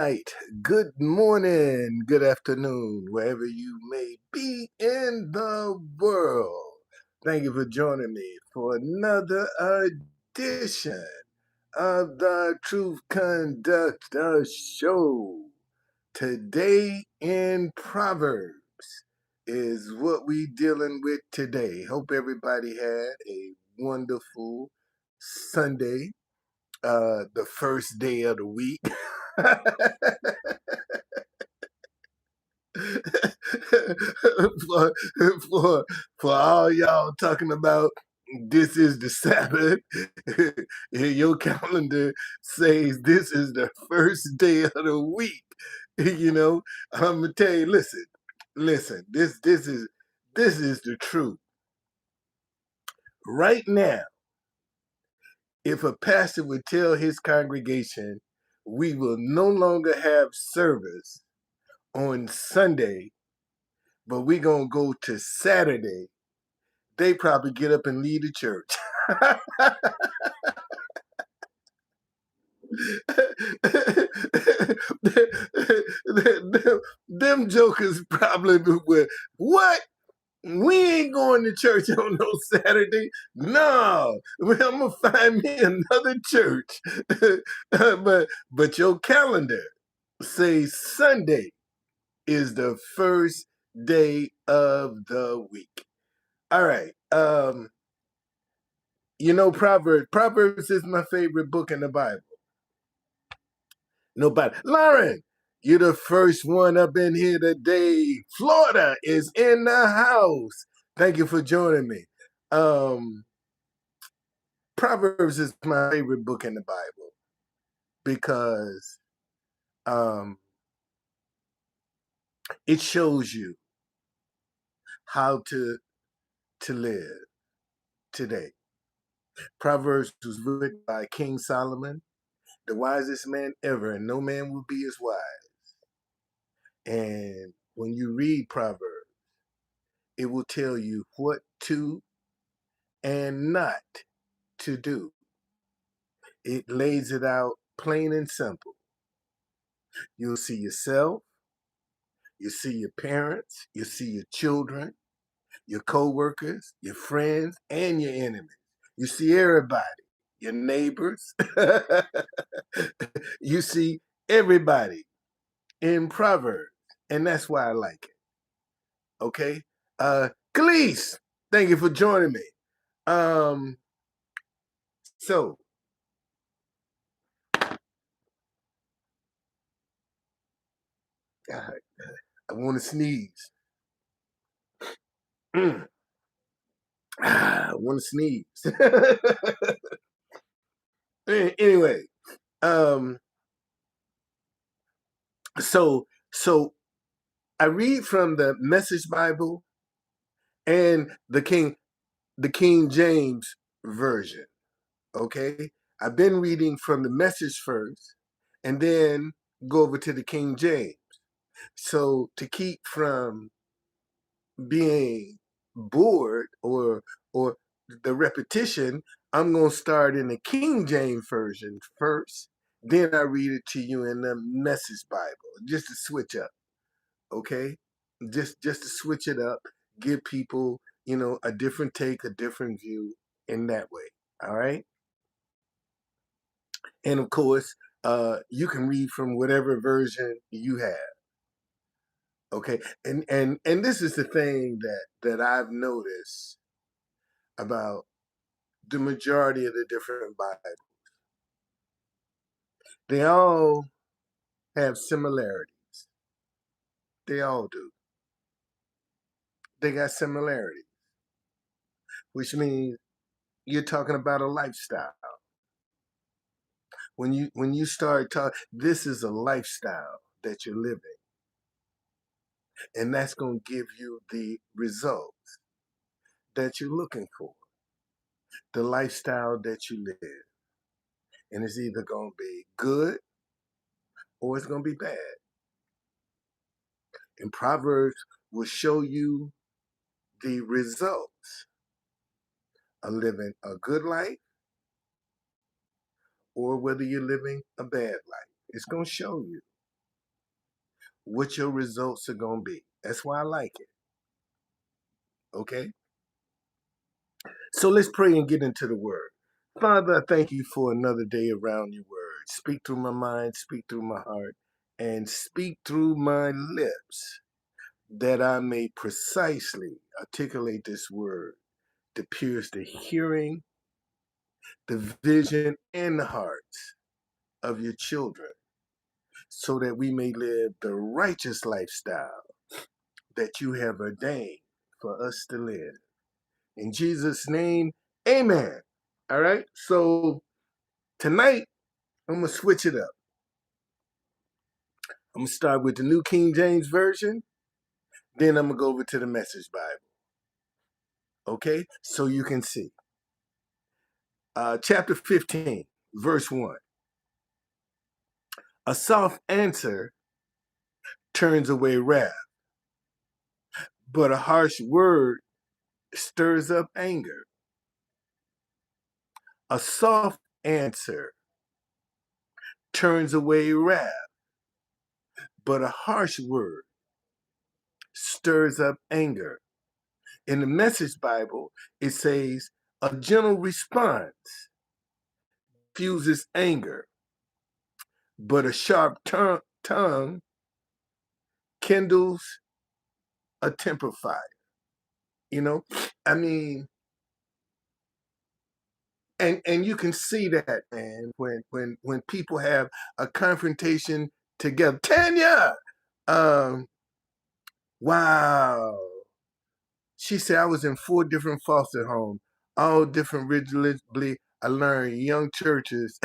night, good morning, good afternoon, wherever you may be in the world. Thank you for joining me for another edition of the Truth Conductor Show. Today in Proverbs is what we dealing with today. Hope everybody had a wonderful Sunday, the first day of the week. for, for all y'all talking about this is the Sabbath, your calendar says this is the first day of the week. I'm gonna tell you, listen, this is the truth. Right now, if a pastor would tell his congregation we will no longer have service on Sunday, but we're going to go to Saturday, they probably get up and leave the church. them jokers probably would, what? We ain't going to church on no Saturday. No, I'm gonna find me another church. but your calendar says Sunday is the first day of the week. All right. Proverbs is my favorite book in the Bible. Nobody. Lauren, you're the first one up in here today. Florida is in the house. Thank you for joining me. Proverbs is my favorite book in the Bible because it shows you how to live today. Proverbs was written by King Solomon, the wisest man ever, and no man will be as wise. And when you read Proverbs, it will tell you what to and not to do. It lays it out plain and simple. You'll see yourself, you see your parents, you see your children, your co-workers, your friends, and your enemies. You see everybody, your neighbors. You see everybody in Proverbs, and that's why I like it. Okay? Khalees, thank you for joining me. So God, I want to sneeze. I want to sneeze. Anyway, um, so I read from the Message Bible and the King James version. Okay, I've been reading from the Message first, and then go over to the King James. So to keep from being bored or the repetition, I'm gonna start in the King James version first. Then I read it to you in the Message Bible, just to switch up. Okay, just to switch it up, give people a different take, a different view in that way. All right, and of course, you can read from whatever version you have. Okay, and this is the thing that I've noticed about the majority of the different Bibles. They all have similarities. They all do. They got similarities, which means you're talking about a lifestyle. When you start talking, this is a lifestyle that you're living, and that's going to give you the results that you're looking for, the lifestyle that you live, and it's either going to be good or it's going to be bad. And Proverbs will show you the results of living a good life or whether you're living a bad life. It's going to show you. what your results are going to be. That's why I like it. Okay? So let's pray and get into the word. Father, I thank you for another day around your word. Speak through my mind, speak through my heart, and speak through my lips, that I may precisely articulate this word to pierce the hearing, the vision, and the hearts of your children, so that we may live the righteous lifestyle that you have ordained for us to live. In Jesus' name, amen. All right, so tonight I'm going to switch it up. I'm going to start with the New King James Version, then I'm going to go over to the Message Bible. Okay, so you can see. Chapter 15, verse 1. A soft answer turns away wrath, but a harsh word stirs up anger. A soft answer turns away wrath, but a harsh word stirs up anger. In the Message Bible, it says, a gentle response fuses anger, but a sharp tongue kindles a temper fire. You know, I mean, and you can see that, man, when people have a confrontation together. Tanya, wow. She said, I was in 4 different foster homes, all different religiously. I learned young churches.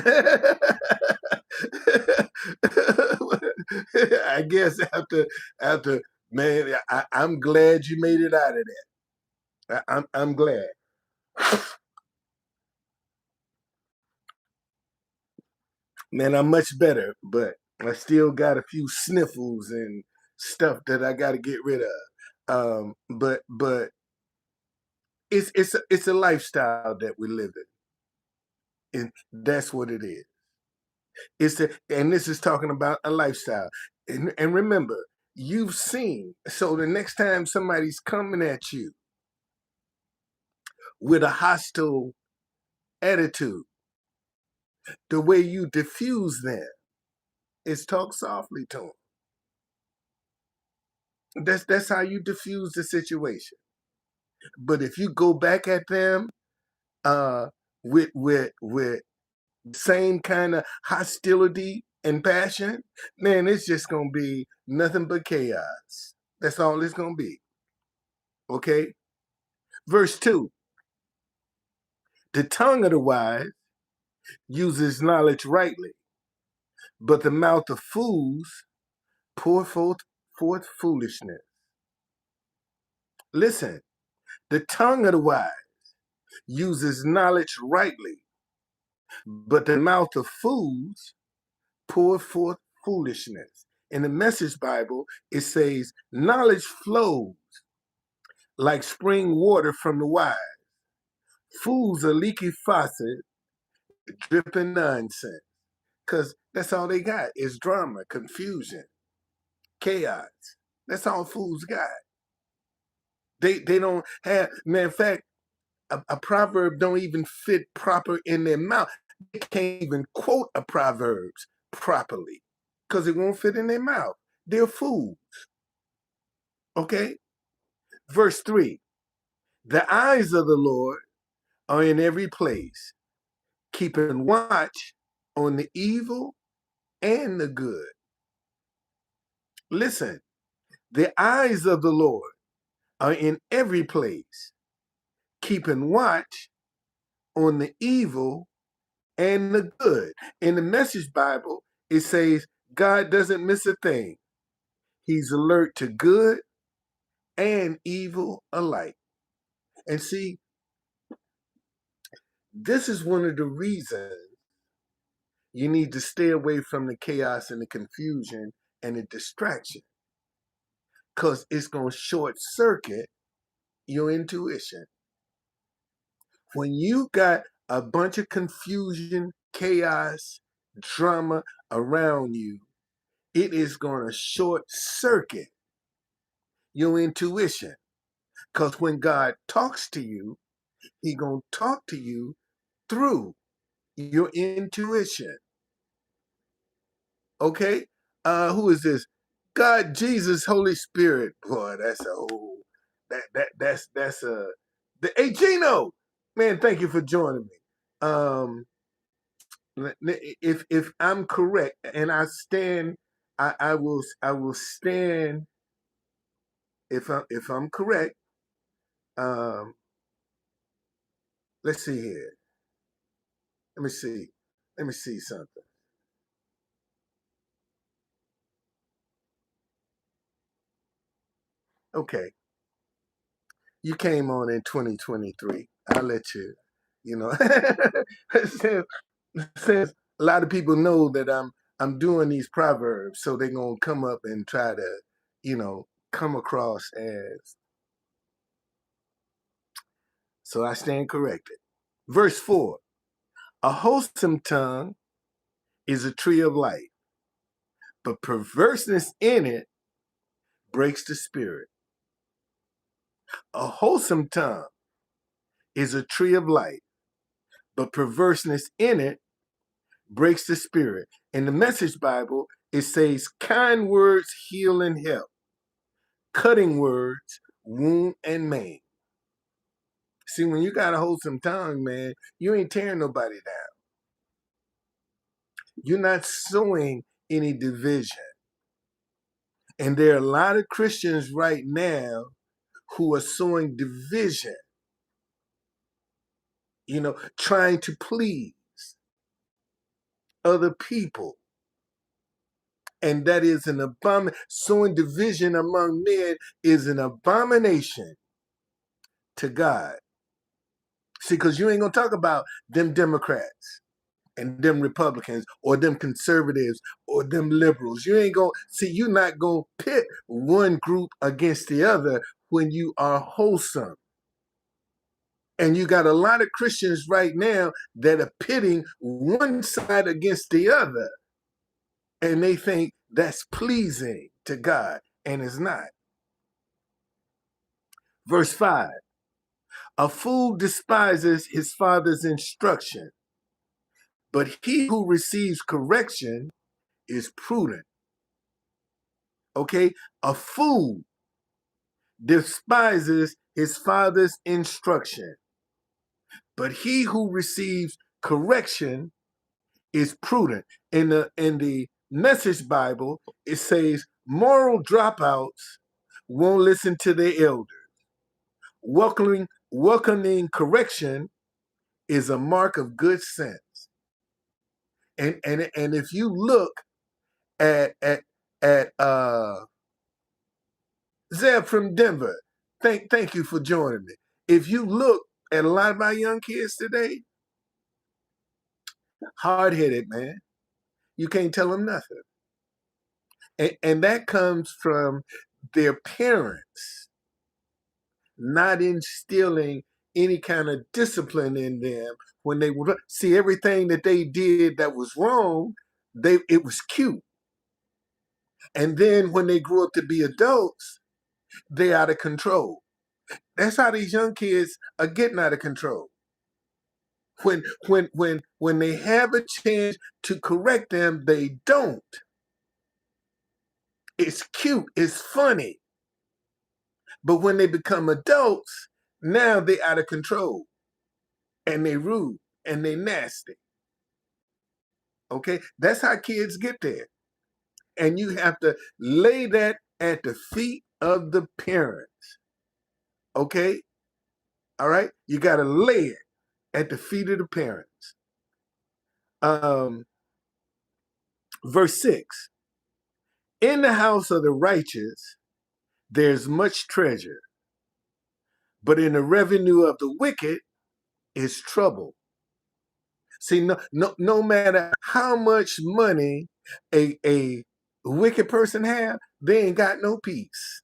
I guess after man, I'm glad you made it out of that. I'm glad. Man, I'm much better, but I still got a few sniffles and stuff that I got to get rid of. But it's a lifestyle that we live in, and that's what it is. And this is talking about a lifestyle. And remember, you've seen. So the next time somebody's coming at you with a hostile attitude, the way you diffuse them is talk softly to them. That's how you diffuse the situation. But if you go back at them uh, with same kind of hostility and passion, man, it's just gonna be nothing but chaos. That's all it's gonna be. Okay? Verse 2. The tongue of the wise uses knowledge rightly, but the mouth of fools pour forth foolishness. Listen, the tongue of the wise uses knowledge rightly, but the mouth of fools pour forth foolishness. In the Message Bible, it says, knowledge flows like spring water from the wise. Fools are leaky faucet, dripping nonsense. Because that's all they got is drama, confusion, chaos. That's all fools got. They don't have, matter of fact, a proverb don't even fit proper in their mouth. They can't even quote a proverbs properly because it won't fit in their mouth. They're fools. Okay? Verse 3. The eyes of the Lord are in every place, keeping watch on the evil and the good. Listen, the eyes of the Lord are in every place, keeping watch on the evil and the good. In the Message Bible, it says God doesn't miss a thing. He's alert to good and evil alike. And see, this is one of the reasons you need to stay away from the chaos and the confusion and the distraction, because it's going to short circuit your intuition. When you got a bunch of confusion, chaos, drama around you, it is going to short circuit your intuition. Because when God talks to you, He going to talk to you through your intuition. Okay? Who is this? God, Jesus, Holy Spirit. Boy, that's a whole that's a hey Gino, man, thank you for joining me. If I'm correct, and I stand, I will stand if I'm correct. Um, let's see here. Let me see. Let me see something. Okay, you came on in 2023. I'll let you. You know, since a lot of people know that I'm doing these proverbs, so they're gonna come up and try to, come across as. So I stand corrected. Verse 4: A wholesome tongue is a tree of life, but perverseness in it breaks the spirit. A wholesome tongue is a tree of life, but perverseness in it breaks the spirit. In the Message Bible, it says, kind words heal and help, cutting words wound and maim. See, when you got a wholesome tongue, man, you ain't tearing nobody down. You're not sowing any division. And there are a lot of Christians right now who are sowing division, trying to please other people. And that is an abomination. Sowing division among men is an abomination to God. See, because you ain't going to talk about them Democrats and them Republicans or them conservatives or them liberals. You ain't going to see, you're not going to pit one group against the other when you are wholesome. And you got a lot of Christians right now that are pitting one side against the other. And they think that's pleasing to God, and it's not. Verse 5: A fool despises his father's instruction, but he who receives correction is prudent. Okay? A fool despises his father's instruction, but he who receives correction is prudent. In the Message Bible, it says moral dropouts won't listen to their elders. Welcoming correction is a mark of good sense. And if you look at Zeb from Denver, thank you for joining me. If you look at a lot of my young kids today, hard-headed, man. You can't tell them nothing. And that comes from their parents not instilling any kind of discipline in them when they would see everything that they did that was wrong. It was cute. And then when they grew up to be adults, they out of control. That's how these young kids are getting out of control. When they have a chance to correct them, they don't. It's cute, it's funny. But when they become adults, now they out of control. And they rude and they nasty. Okay? That's how kids get there. And you have to lay that at the feet of the parents. Okay? All right? You got to lay it at the feet of the parents. Verse 6: In the house of the righteous, there's much treasure, but in the revenue of the wicked is trouble. See, no matter how much money a wicked person have, they ain't got no peace.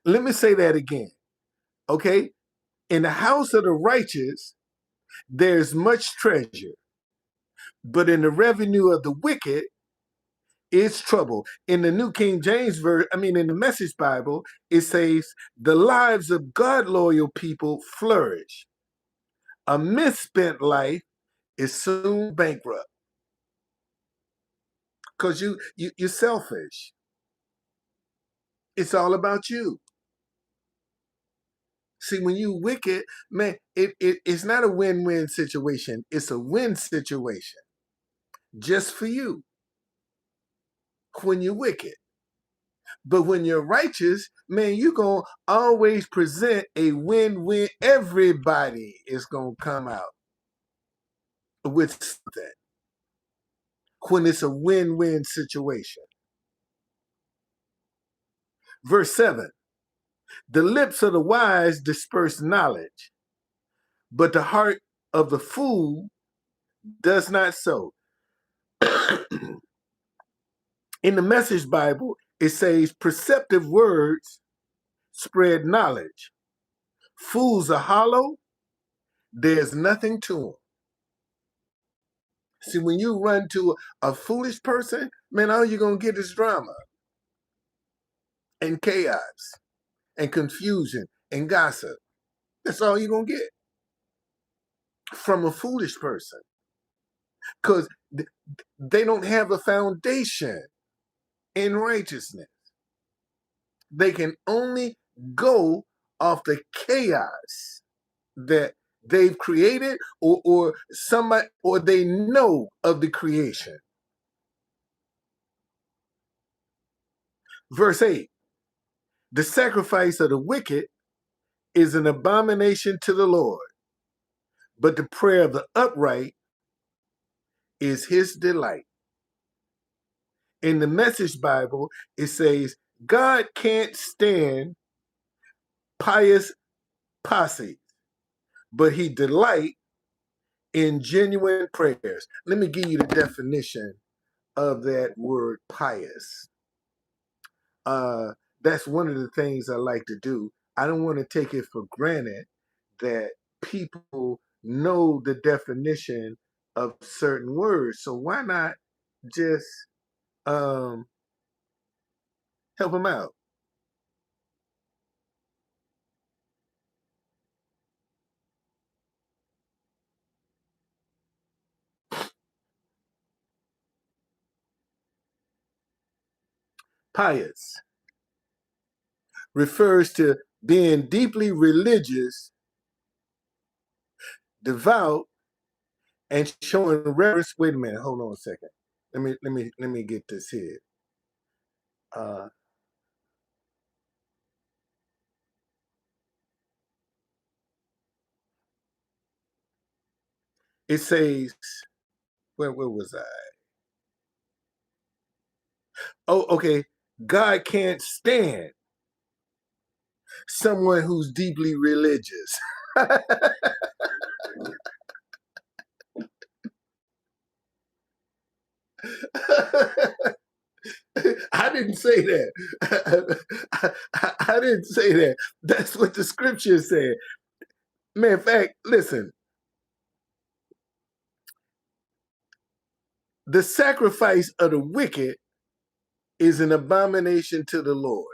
Let me say that again. Okay? In the house of the righteous, there's much treasure, but in the revenue of the wicked It's trouble. In the New King James Version, in the Message Bible, it says, the lives of God loyal people flourish. A misspent life is soon bankrupt. Because you're selfish. It's all about you. See, when you wicked, man, it's not a win-win situation. It's a win situation. Just for you. When you're wicked. But when you're righteous, man, you're going to always present a win-win. Everybody is going to come out with something when it's a win-win situation. Verse 7, the lips of the wise disperse knowledge, but the heart of the fool does not so. In the Message Bible, it says, perceptive words spread knowledge. Fools are hollow. There's nothing to them. See, when you run to a foolish person, man, all you're going to get is drama and chaos and confusion and gossip. That's all you're going to get from a foolish person. Because they don't have a foundation in righteousness. They can only go off the chaos that they've created or somebody, or they know of the creation. Verse 8, the sacrifice of the wicked is an abomination to the Lord, but the prayer of the upright is his delight. In the Message Bible, it says, God can't stand pious posse, but he delight in genuine prayers. Let me give you the definition of that word pious. That's one of the things I like to do. I don't want to take it for granted that people know the definition of certain words. So why not just help them out? Pious refers to being deeply religious, devout, and showing reverence. Wait a minute, hold on a second. Let me get this here. It says, where was I? Oh, okay. God can't stand someone who's deeply religious. I didn't say that. I didn't say that. That's what the scripture said. Man, in fact, listen. The sacrifice of the wicked is an abomination to the Lord.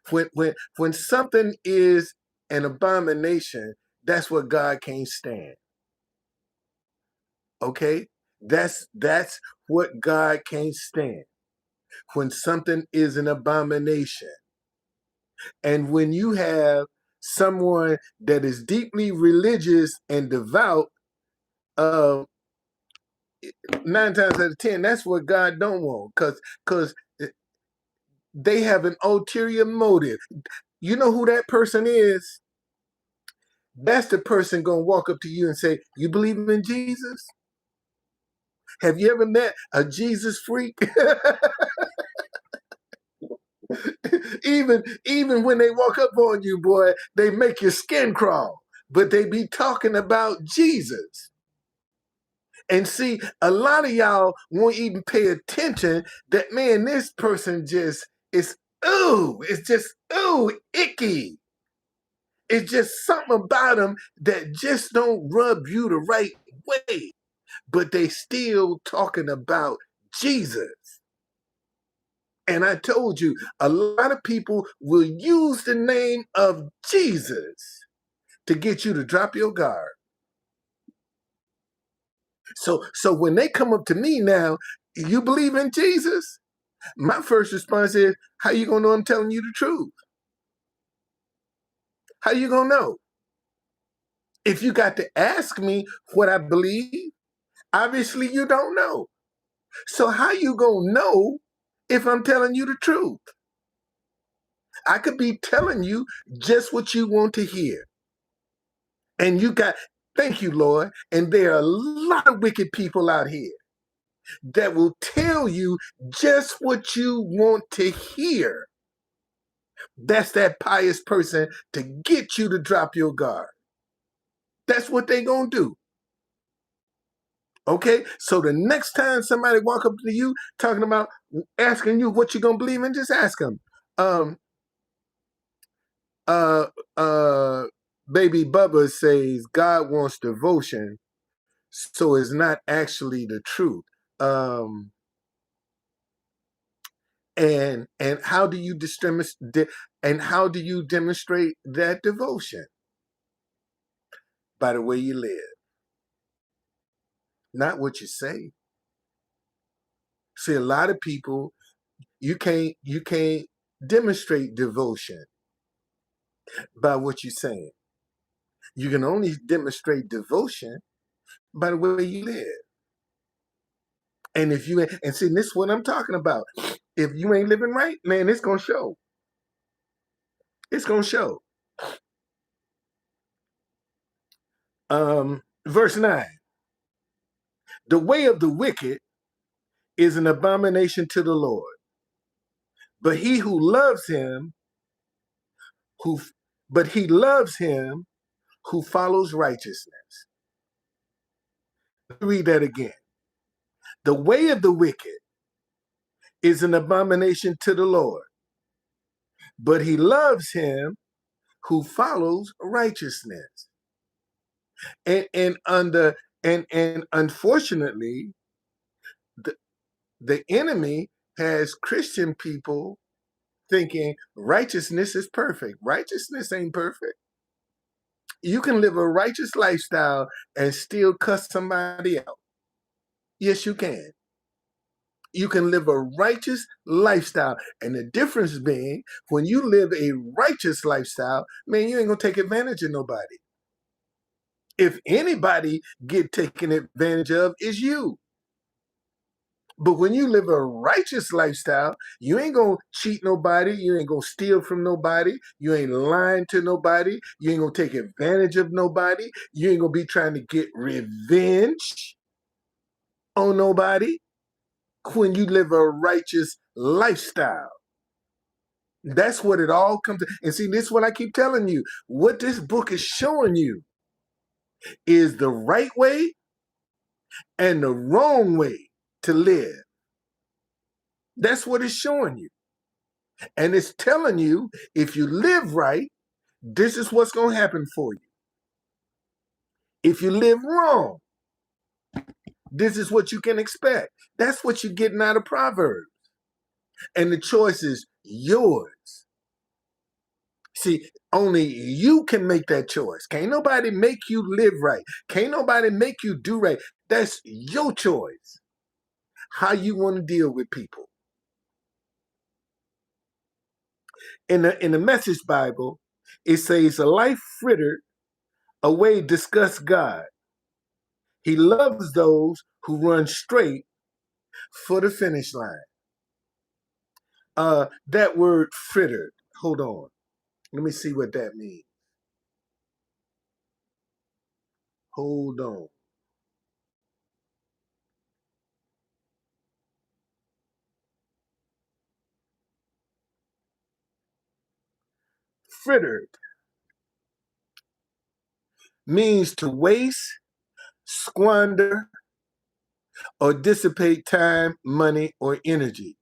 When something is an abomination, that's what God can't stand. Okay? That's what God can't stand. When something is an abomination. And when you have someone that is deeply religious and devout, 9 times out of 10, that's what God don't want, because they have an ulterior motive. You know who that person is? That's the person gonna walk up to you and say, "You believe in Jesus? Have you ever met a Jesus freak?" even when they walk up on you, boy, they make your skin crawl. But they be talking about Jesus. And see, a lot of y'all won't even pay attention that, man, this person just is, it's just, icky. It's just something about them that just don't rub you the right way. But they still talking about Jesus. And I told you, a lot of people will use the name of Jesus to get you to drop your guard. So when they come up to me now, you believe in Jesus? My first response is, how you gonna know I'm telling you the truth? How you gonna know? If you got to ask me what I believe, obviously you don't know. So how you gonna know if I'm telling you the truth? I could be telling you just what you want to hear. And you got, thank you, Lord. And there are a lot of wicked people out here that will tell you just what you want to hear. That's that pious person to get you to drop your guard. That's what they gonna do. Okay, so the next time somebody walk up to you talking about asking you what you gonna believe in, just ask them. Um, uh, uh, Baby Bubba says God wants devotion, so it's not actually the truth. Um, and how do you demonstrate that devotion? By the way you live, not what you say. See, a lot of people, you can't demonstrate devotion by what you're saying. You can only demonstrate devotion by the way you live. And if you and see, this is what I'm talking about. If you ain't living right, man, it's gonna show. It's gonna show. Verse 9. The way of the wicked is an abomination to the Lord. But he who loves him, who but he loves him who follows righteousness. Let me read that again. The way of the wicked is an abomination to the Lord, but he loves him who follows righteousness. And unfortunately, the, the enemy has Christian people thinking righteousness is perfect. Righteousness ain't perfect. You can live a righteous lifestyle and still cuss somebody out. Yes, you can. You can live a righteous lifestyle. And the difference being, when you live a righteous lifestyle, man, you ain't gonna take advantage of nobody. If anybody get taken advantage of, is you. But when you live a righteous lifestyle, you ain't gonna cheat nobody, you ain't gonna steal from nobody, you ain't lying to nobody, you ain't gonna take advantage of nobody, you ain't gonna be trying to get revenge on nobody. When you live a righteous lifestyle, that's what it all comes to. And see, this is what I keep telling you. What this book is showing you is the right way and the wrong way to live. That's what it's showing you. And it's telling you, if you live right, this is what's going to happen for you. If you live wrong, this is what you can expect. That's what you're getting out of Proverbs. And the choice is yours. See, only you can make that choice. Can't nobody make you live right. Can't nobody make you do right. That's your choice. How you want to deal with people. In the Message Bible, it says, a life frittered away disgusts God. He loves those who run straight for the finish line. That word frittered, hold on. Let me see what that means. Hold on. Frittered means to waste, squander, or dissipate time, money, or energy,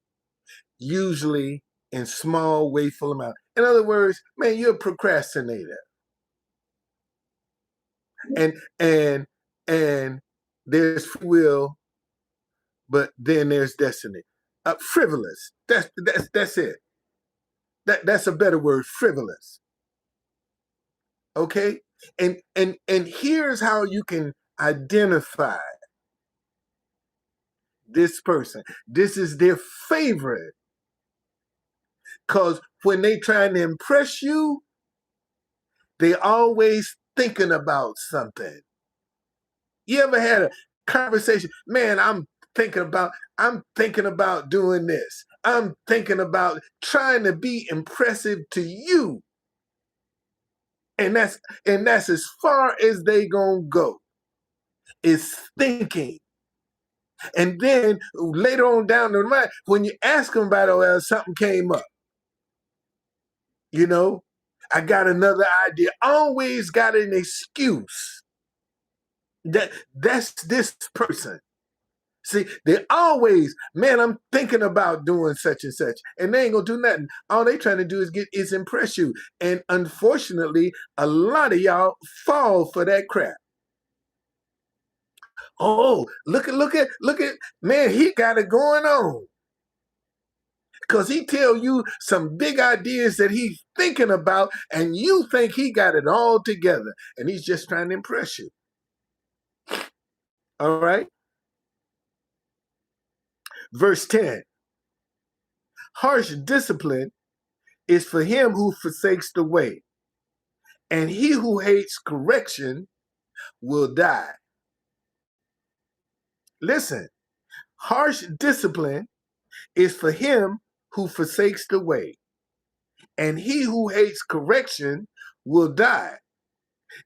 usually in small, wasteful amounts. In other words, man, you're a procrastinator. And there's free will but then there's destiny. Frivolous. That's it. That's a better word, frivolous. Okay? And here's how you can identify this person. This is their favorite. Because when they trying to impress you, they always thinking about something. You ever had a conversation? Man, I'm thinking about doing this. I'm thinking about trying to be impressive to you. And that's as far as they gonna go. Is thinking. And then later on down the line, when you ask them about it, well, something came up. You know, I got another idea. Always got an excuse. That's this person. See, they always, man, I'm thinking about doing such and such, and they ain't gonna do nothing. All they trying to do is impress you. And unfortunately, a lot of y'all fall for that crap. Oh, look at, man, he got it going on. Because he tell you some big ideas that he's thinking about, and you think he got it all together, and he's just trying to impress you. All right? Verse 10. Harsh discipline is for him who forsakes the way, and he who hates correction will die. Listen, harsh discipline is for him who forsakes the way, and he who hates correction will die.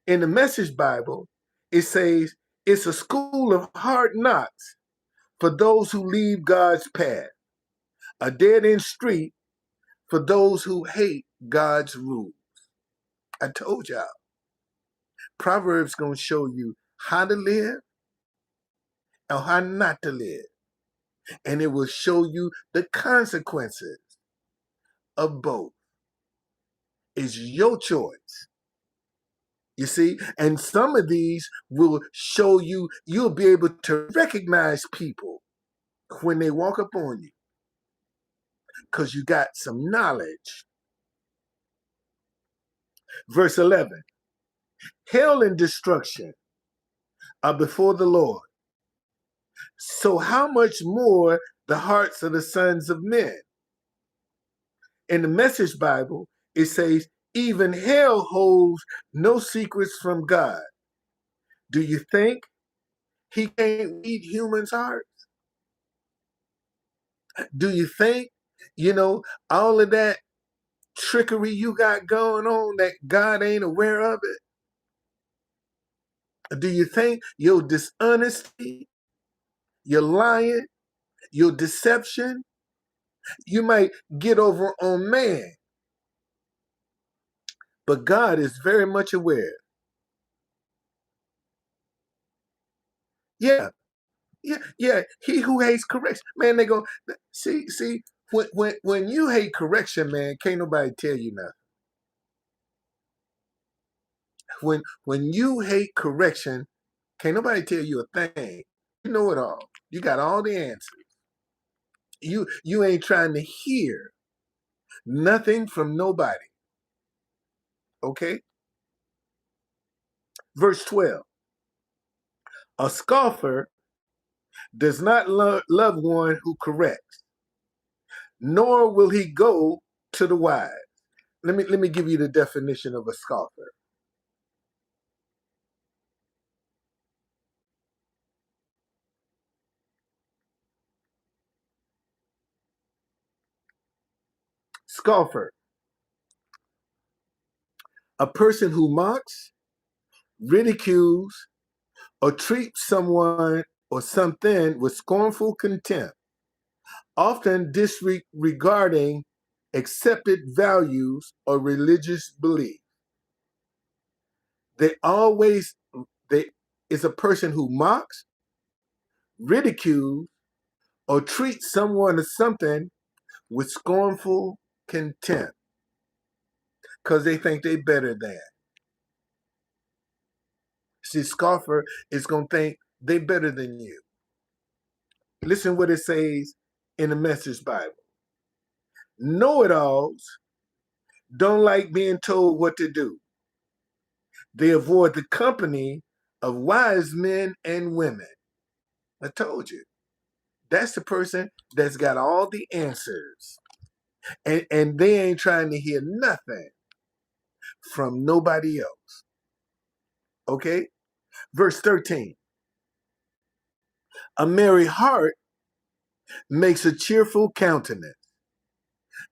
In the Message Bible, it says it's a school of hard knocks for those who leave God's path, a dead-end street for those who hate God's rules. I told y'all, Proverbs going to show you how to live and how not to live. And it will show you the consequences of both. It's your choice. You see? And some of these will show you, you'll be able to recognize people when they walk up on you because you got some knowledge. Verse 11. Hell and destruction are before the Lord. So how much more the hearts of the sons of men? In the Message Bible, it says, even hell holds no secrets from God. Do you think he can't read humans' hearts? Do you think, all of that trickery you got going on that God ain't aware of it? Do you think your dishonesty, your lying, your deception, you might get over on man, but God is very much aware. Yeah, yeah. He who hates correction, man, they go see. When you hate correction, man, can't nobody tell you nothing. When you hate correction, can't nobody tell you a thing. You know it all. You got all the answers. You ain't trying to hear nothing from nobody. Okay? Verse 12. A scoffer does not love one who corrects, nor will he go to the wise. Let me give you the definition of a scoffer. Scoffer, a person who mocks, ridicules, or treats someone or something with scornful contempt, often disregarding accepted values or religious beliefs. They always they is a person who mocks, ridicules, or treats someone or something with scornful contempt because they think they better than. See, scoffer is gonna think they better than you. Listen what it says in the Message Bible. Know-it-alls don't like being told what to do. They avoid the company of wise men and women. I told you. That's the person that's got all the answers. And they ain't trying to hear nothing from nobody else. Okay? Verse 13. A merry heart makes a cheerful countenance,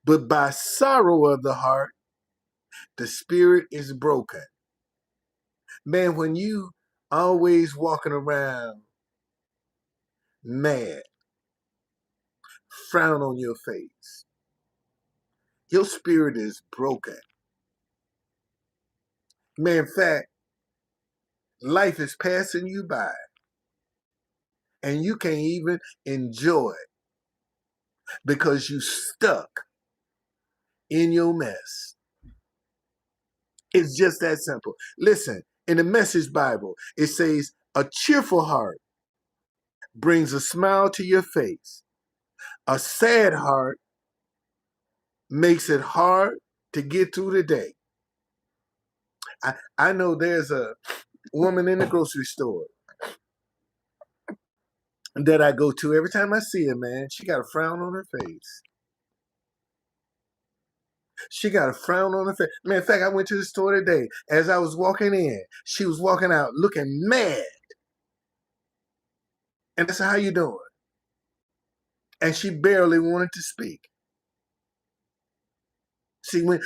but by sorrow of the heart, the spirit is broken. Man, when you always walking around mad, frown on your face, your spirit is broken. Man, in fact, life is passing you by and you can't even enjoy it because you stuck in your mess. It's just that simple. Listen, in the Message Bible, it says, a cheerful heart brings a smile to your face. A sad heart makes it hard to get through the day. I know there's a woman in the grocery store that I go to. Every time I see her, man, she got a frown on her face. She got a frown on her face. Man, in fact, I went to the store today. As I was walking in, she was walking out looking mad. And I said, how you doing? And she barely wanted to speak. See, when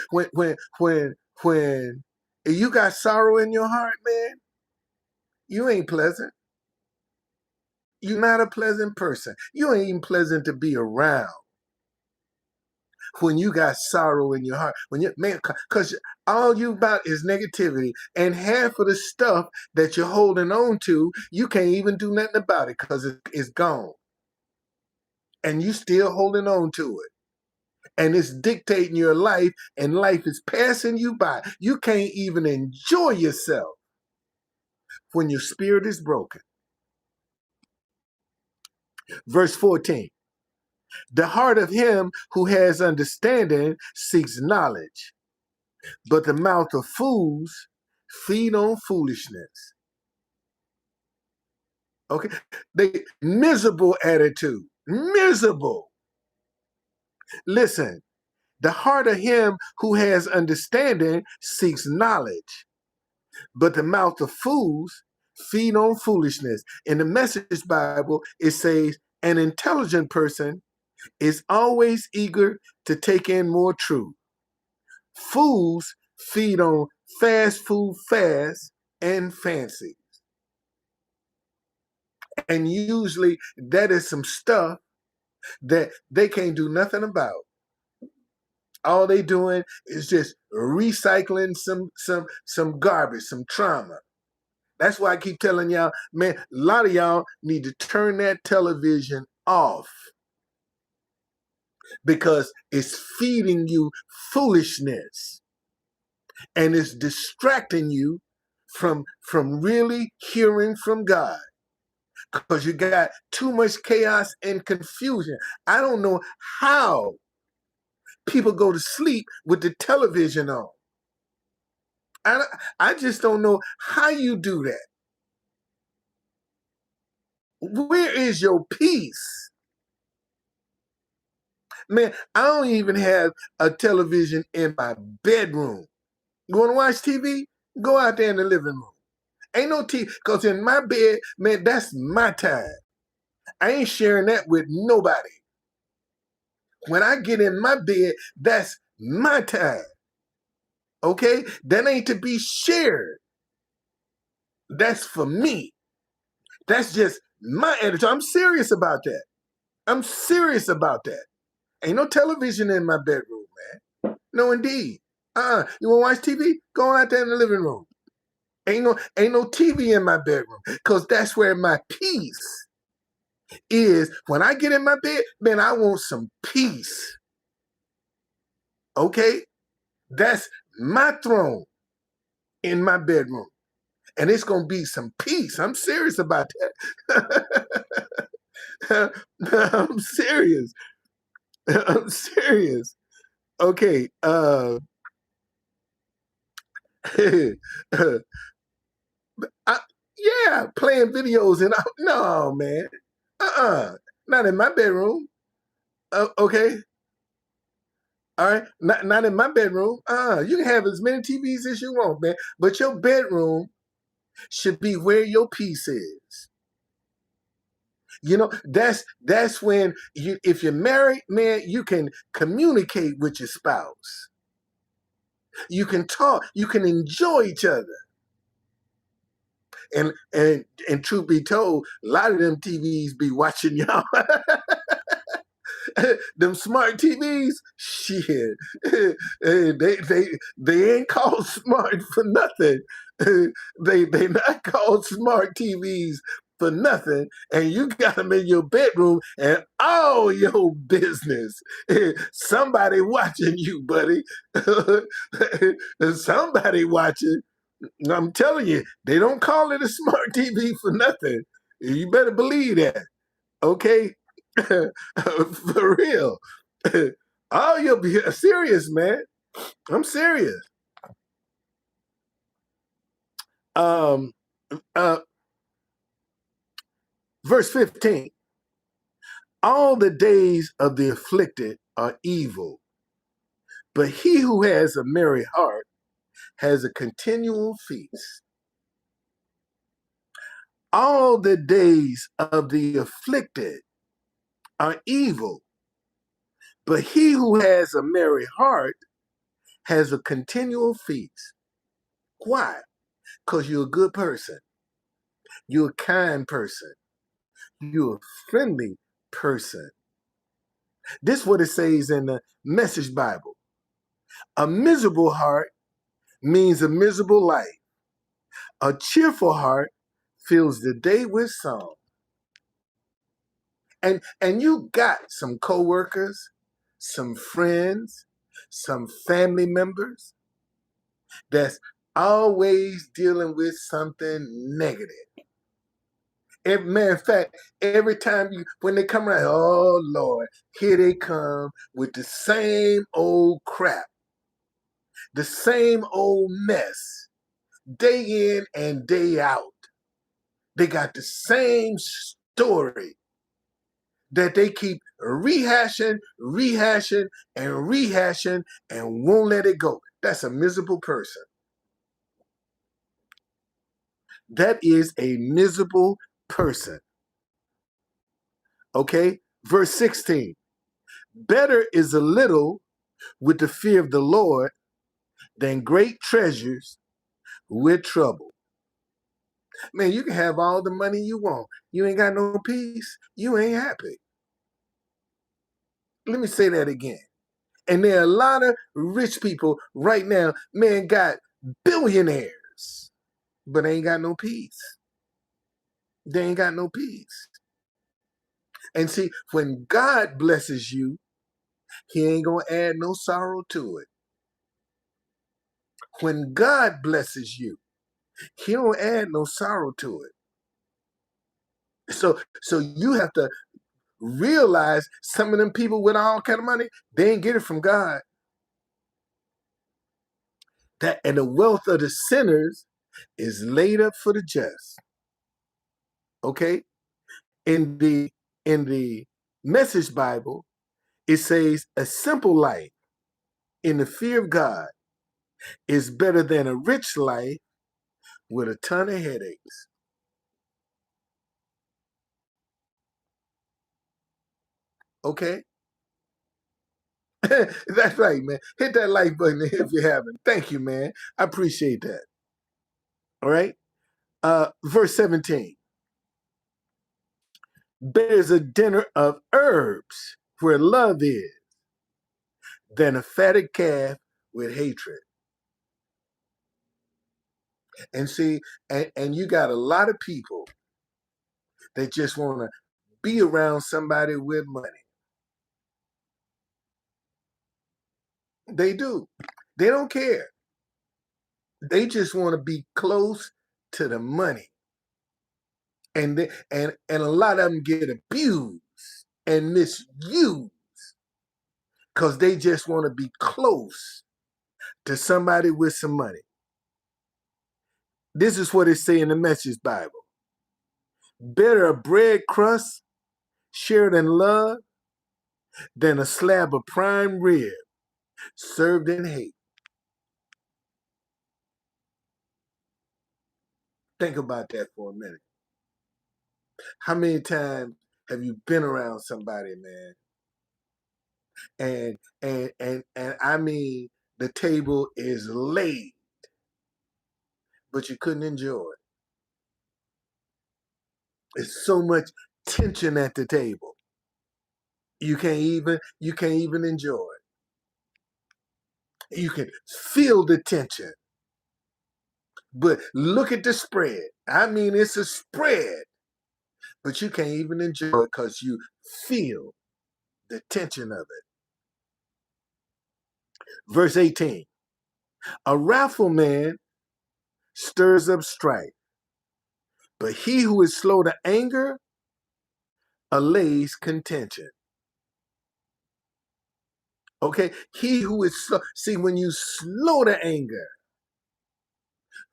you got sorrow in your heart, man, you ain't pleasant. You're not a pleasant person. You ain't even pleasant to be around when you got sorrow in your heart. When you, man, because all you about is negativity, and half of the stuff that you're holding on to, you can't even do nothing about it because it's gone, and you still holding on to it. And it's dictating your life, and life is passing you by. You can't even enjoy yourself when your spirit is broken. Verse 14. The heart of him who has understanding seeks knowledge, but the mouth of fools feed on foolishness. Okay? They miserable attitude. Miserable. Listen, the heart of him who has understanding seeks knowledge, but the mouth of fools feed on foolishness. In the Message Bible, it says, an intelligent person is always eager to take in more truth. Fools feed on fast food fads and fancy. And usually that is some stuff that they can't do nothing about. All they doing is just recycling some garbage, some trauma. That's why I keep telling y'all, man, a lot of y'all need to turn that television off because it's feeding you foolishness and it's distracting you from really hearing from God because you got too much chaos and confusion. I don't know how people go to sleep with the television on. I just don't know how you do that. Where is your peace? Man, I don't even have a television in my bedroom. You want to watch TV? Go out there in the living room. Ain't no TV, because in my bed, man, that's my time. I ain't sharing that with nobody. When I get in my bed, that's my time. Okay? That ain't to be shared. That's for me. That's just my attitude. I'm serious about that. I'm serious about that. Ain't no television in my bedroom, man. No, indeed. You want to watch TV? Go out there in the living room. Ain't no TV in my bedroom, because that's where my peace is. When I get in my bed, man, I want some peace. Okay? That's my throne in my bedroom. And it's going to be some peace. I'm serious about that. I'm serious. I'm serious. Okay. I, yeah, playing videos and no, man. Not in my bedroom. Okay. All right. Not in my bedroom. You can have as many TVs as you want, man. But your bedroom should be where your peace is. You know, that's when you, if you're married, man, you can communicate with your spouse. You can talk, you can enjoy each other. And truth be told, a lot of them TVs be watching y'all. Them smart TVs, shit, they ain't called smart for nothing. They not called smart TVs for nothing, and you got them in your bedroom and all your business. Somebody watching you, buddy. Somebody watching. I'm telling you, they don't call it a smart TV for nothing. You better believe that. Okay? For real. Oh, you'll be serious, man. I'm serious. Um, uh, verse 15. All the days of the afflicted are evil, but he who has a merry heart has a continual feast. All the days of the afflicted are evil, but he who has a merry heart has a continual feast. Why? Because you're a good person. You're a kind person. You're a friendly person. This is what it says in the Message Bible. A miserable heart means a miserable life. A cheerful heart fills the day with song. And you got some coworkers, some friends, some family members that's always dealing with something negative. In fact, every time when they come around, oh Lord, here they come with the same old crap, the same old mess, day in and day out. They got the same story that they keep rehashing, and rehashing and won't let it go. That's a miserable person. That is a miserable person. Okay? Verse 16. Better is a little with the fear of the Lord than great treasures with trouble. Man, you can have all the money you want. You ain't got no peace. You ain't happy. Let me say that again. And there are a lot of rich people right now, man, got billionaires, but they ain't got no peace. They ain't got no peace. And see, when God blesses you, he ain't going to add no sorrow to it. When God blesses you, he don't add no sorrow to it. So you have to realize some of them people with all kind of money, they ain't get it from God. That and the wealth of the sinners is laid up for the just. Okay? In the Message Bible, it says a simple life in the fear of God is better than a rich life with a ton of headaches. Okay? That's right, man. Hit that like button if you haven't. Thank you, man. I appreciate that. All right? Verse 17. There's a dinner of herbs where love is than a fatted calf with hatred. And see, and you got a lot of people that just want to be around somebody with money. They do. They don't care. They just want to be close to the money. and a lot of them get abused and misused because they just want to be close to somebody with some money. This is what it say in the Message Bible. Better a bread crust shared in love than a slab of prime rib served in hate. Think about that for a minute. How many times have you been around somebody, man? And I mean, the table is laid, but you couldn't enjoy it. There's so much tension at the table. You can't even enjoy it. You can feel the tension. But look at the spread. I mean, it's a spread, but you can't even enjoy it because you feel the tension of it. Verse 18. A wrathful man stirs up strife, but he who is slow to anger allays contention. Okay? He who is slow. See, when you slow to anger,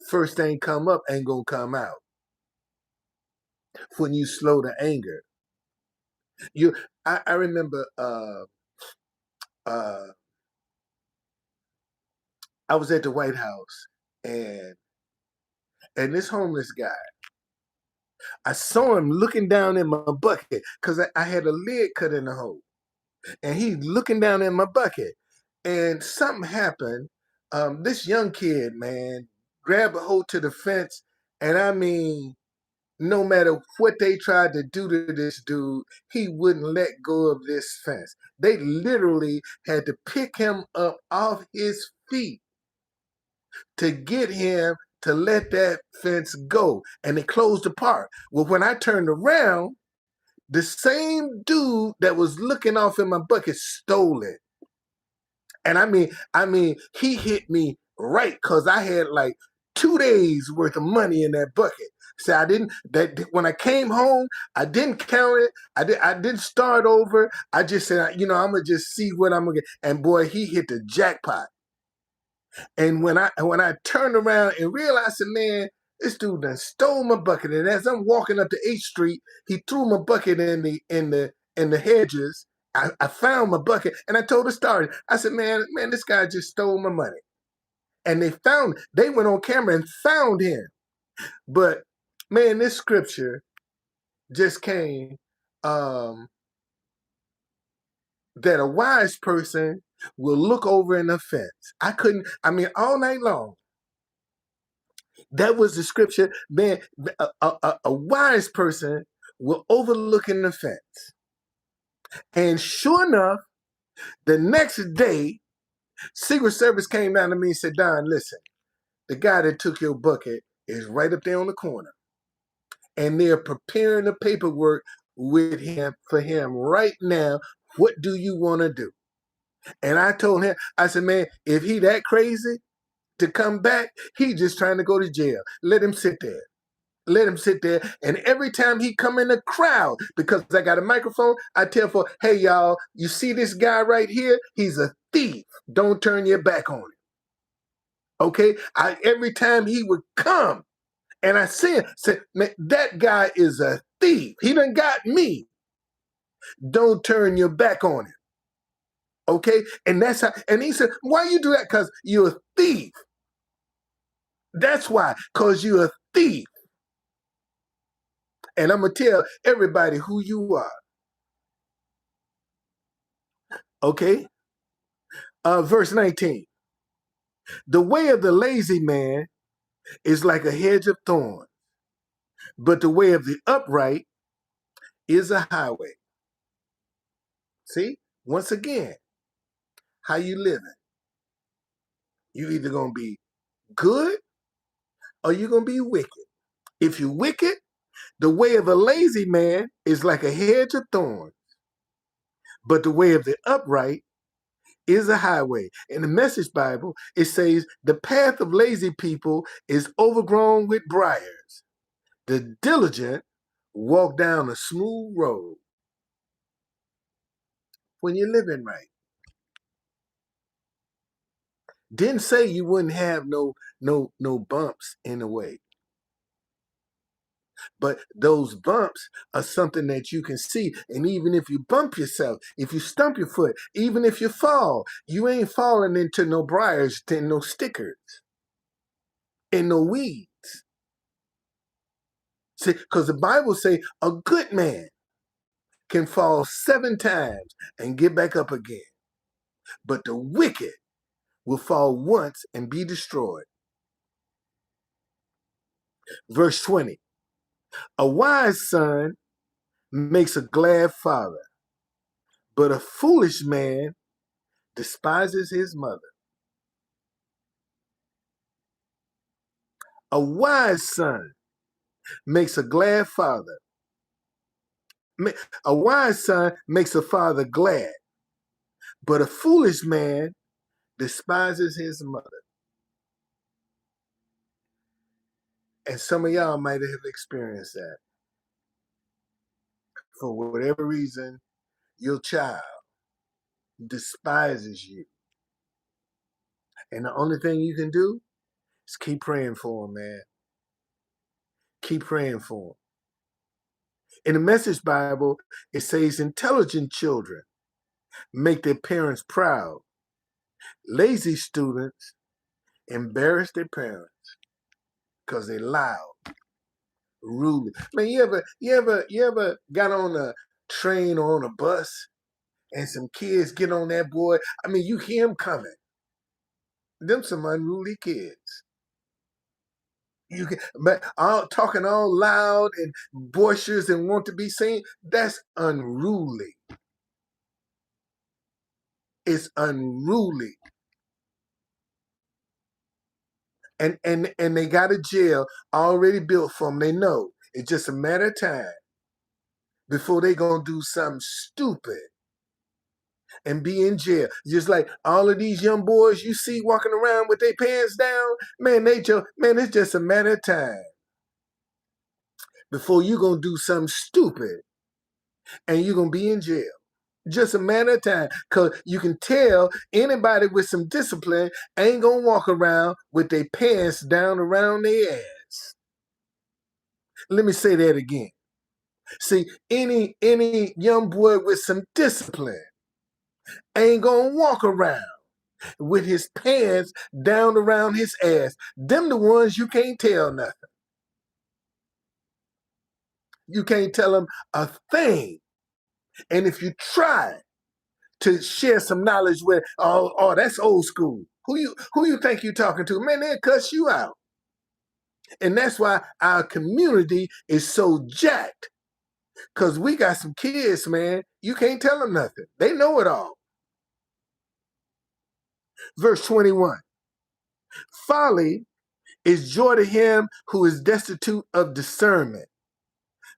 first thing come up ain't gonna come out. When you slow to anger. I remember I was at the White House and this homeless guy, I saw him looking down in my bucket because I had a lid cut in the hole. And he's looking down in my bucket. And something happened. This young kid, man, grabbed a hold to the fence. And I mean, no matter what they tried to do to this dude, he wouldn't let go of this fence. They literally had to pick him up off his feet to get him to let that fence go. And they closed the park. Well, when I turned around, the same dude that was looking off in my bucket stole it. And I mean, he hit me right because I had like 2 days worth of money in that bucket. So I didn't. That when I came home, I didn't count it. I didn't start over. I just said, I'm gonna just see what I'm gonna get. And boy, he hit the jackpot. And when I turned around and realized, man, this dude done stole my bucket. And as I'm walking up to 8th Street, he threw my bucket in the hedges. I found my bucket and I told the story. I said, man, this guy just stole my money. And they went on camera and found him. But man, this scripture just came that a wise person will look over an offense. All night long. That was the scripture. Man, a wise person will overlook an offense. And sure enough, the next day, Secret Service came down to me and said, Don, listen, the guy that took your bucket is right up there on the corner. And they're preparing the paperwork for him right now. What do you want to do? And I told him, I said, man, if he that crazy to come back, he just trying to go to jail. Let him sit there. Let him sit there. And every time he come in the crowd, because I got a microphone, I tell for, hey, y'all, you see this guy right here? He's a thief. Don't turn your back on him. Okay? Every time he would come, and I said, man, that guy is a thief. He done got me. Don't turn your back on him. Okay? And that's how, and he said, why you do that? Because you're a thief. That's why, because you're a thief. And I'm going to tell everybody who you are. Okay? Verse 19. The way of the lazy man is like a hedge of thorns, but the way of the upright is a highway. See? Once again, how you living? You either going to be good or you're going to be wicked. If you're wicked, the way of a lazy man is like a hedge of thorns, but the way of the upright is a highway. In the Message Bible, it says, the path of lazy people is overgrown with briars. The diligent walk down a smooth road when you're living right. Didn't say you wouldn't have no bumps in the way. But those bumps are something that you can see. And even if you bump yourself, if you stump your foot, even if you fall, you ain't falling into no briars, to no stickers, and no weeds. See, because the Bible say a good man can fall 7 times and get back up again. But the wicked will fall once and be destroyed. Verse 20, a wise son makes a glad father, but a foolish man despises his mother. A wise son makes a glad father. A wise son makes a father glad, but a foolish man despises his mother. And some of y'all might have experienced that. For whatever reason, your child despises you. And the only thing you can do is keep praying for him, man. Keep praying for him. In the Message Bible, it says intelligent children make their parents proud. Lazy students embarrass their parents because they're loud, rude. Man, you ever got on a train or on a bus and some kids get on that boy? I mean, you hear them coming. Them some unruly kids. You can, but talking all loud and boisterous and want to be seen. That's unruly. It's unruly. And they got a jail already built for them. They know it's just a matter of time before they gonna do something stupid and be in jail. Just like all of these young boys you see walking around with their pants down, man, it's just a matter of time before you gonna do something stupid and you're gonna be in jail. Just a matter of time, because you can tell anybody with some discipline ain't gonna walk around with their pants down around their ass. Let me say that again. See, any young boy with some discipline ain't gonna walk around with his pants down around his ass. Them the ones you can't tell nothing. You can't tell them a thing. And if you try to share some knowledge with, oh, that's old school. Who you think you talking to? Man, they'll cuss you out. And that's why our community is so jacked. Because we got some kids, man, you can't tell them nothing. They know it all. Verse 21. Folly is joy to him who is destitute of discernment,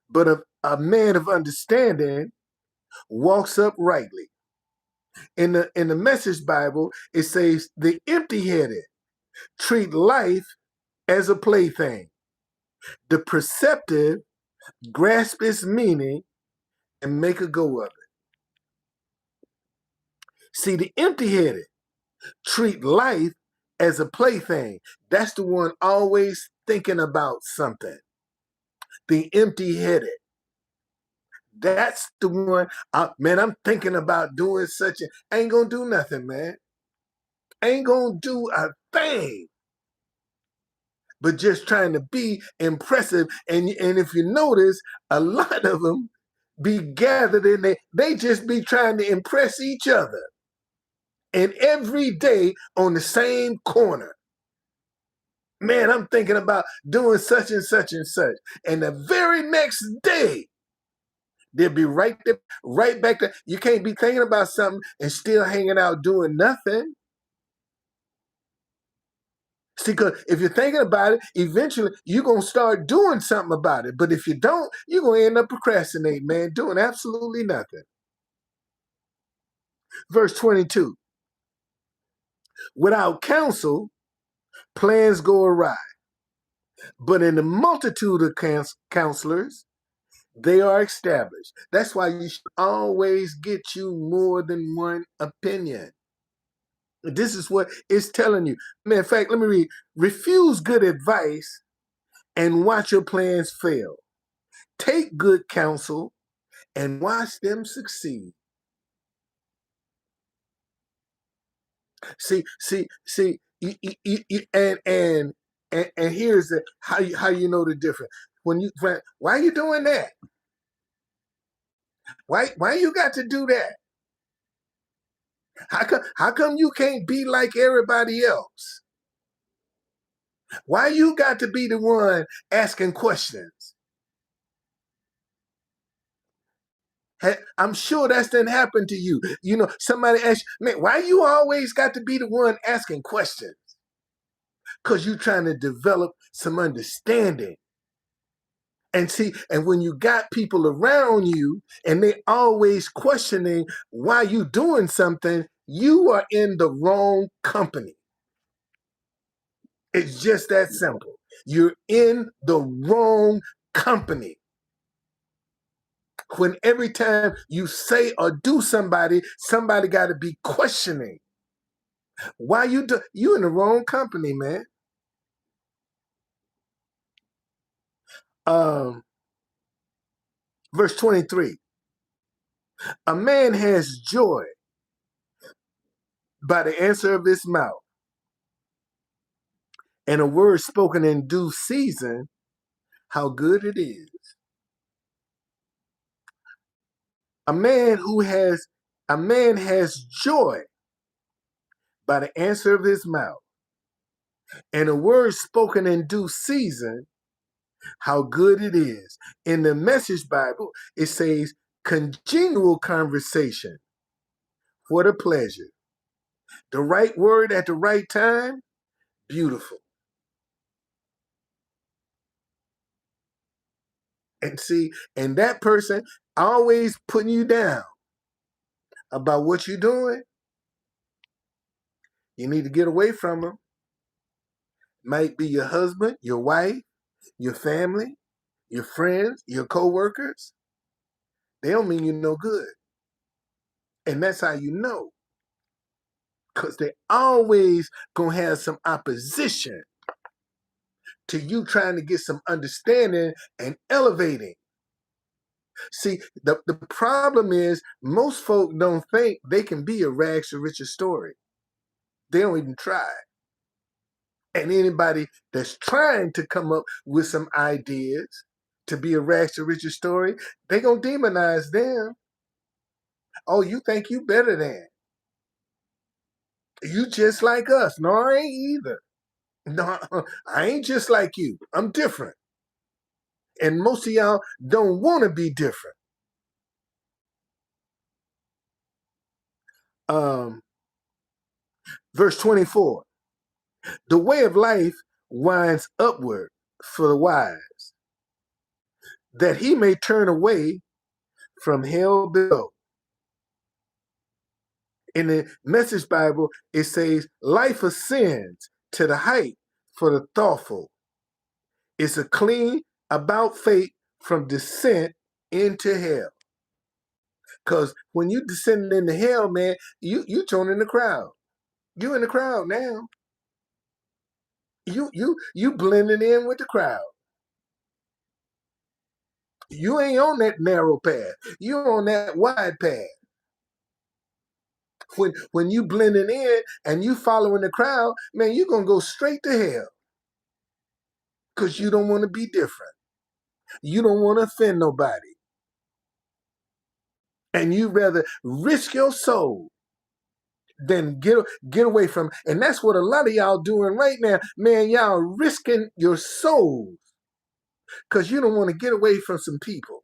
but a man of understanding walks uprightly. In the Message Bible, it says the empty-headed treat life as a plaything. The perceptive grasp its meaning and make a go of it. See, the empty-headed treat life as a plaything. That's the one always thinking about something. The empty-headed. That's the one, man, I'm thinking about doing such a, ain't gonna do nothing, man. Ain't gonna do a thing. But just trying to be impressive. And if you notice, a lot of them be gathered in they just be trying to impress each other. And every day on the same corner. Man, I'm thinking about doing such and such and such. And the very next day, they'll be right there, right back there. You can't be thinking about something and still hanging out doing nothing. See, because if you're thinking about it, eventually you're going to start doing something about it. But if you don't, you're going to end up procrastinating, man, doing absolutely nothing. Verse 22. Without counsel, plans go awry. But in the multitude of counselors, They are established. That's why you should always get you more than one opinion. This is what it's telling you. In fact, let me read. Refuse good advice and watch your plans fail. Take good counsel and watch them succeed. See, and here's the how you know the difference. Why are you doing that? Why you got to do that? How come you can't be like everybody else? Why you got to be the one asking questions? I'm sure that's didn't happen to you. You know, somebody asks, man, why you always got to be the one asking questions? Because you're trying to develop some understanding. And see, and when you got people around you and they always questioning why you doing something, you are in the wrong company. It's just that simple. You're in the wrong company. When every time you say or do somebody got to be questioning. Why you in the wrong company, man? Verse 23. A man has joy by the answer of his mouth, and a word spoken in due season, how good it is. A man has joy by the answer of his mouth, and a word spoken in due season, how good it is. In the Message Bible, it says congenial conversation. What a pleasure. The right word at the right time, beautiful. And see, and that person always putting you down about what you're doing, you need to get away from them. Might be your husband, your wife, your family, your friends, your co-workers. They don't mean you no good. And that's how you know. Because they always gonna have some opposition to you trying to get some understanding and elevating. See, the problem is most folk don't think they can be a rags to riches story. They don't even try. And anybody that's trying to come up with some ideas to be a rags to riches story, they gonna demonize them. Oh, you think you better than? You just like us? No, I ain't either. No, I ain't just like you. I'm different. And most of y'all don't want to be different. Verse 24. The way of life winds upward for the wise, that he may turn away from hell below. In the Message Bible, it says, life ascends to the height for the thoughtful. It's a clean about fate from descent into hell. Because when you descend into hell, man, you joining the crowd. You in the crowd now. You blending in with the crowd. You ain't on that narrow path. You on that wide path. When you blending in and you following the crowd, man, you're gonna go straight to hell. Because you don't want to be different. You don't want to offend nobody. And you rather risk your soul than get away from. And that's what a lot of y'all doing right now. Man, y'all risking your souls because you don't want to get away from some people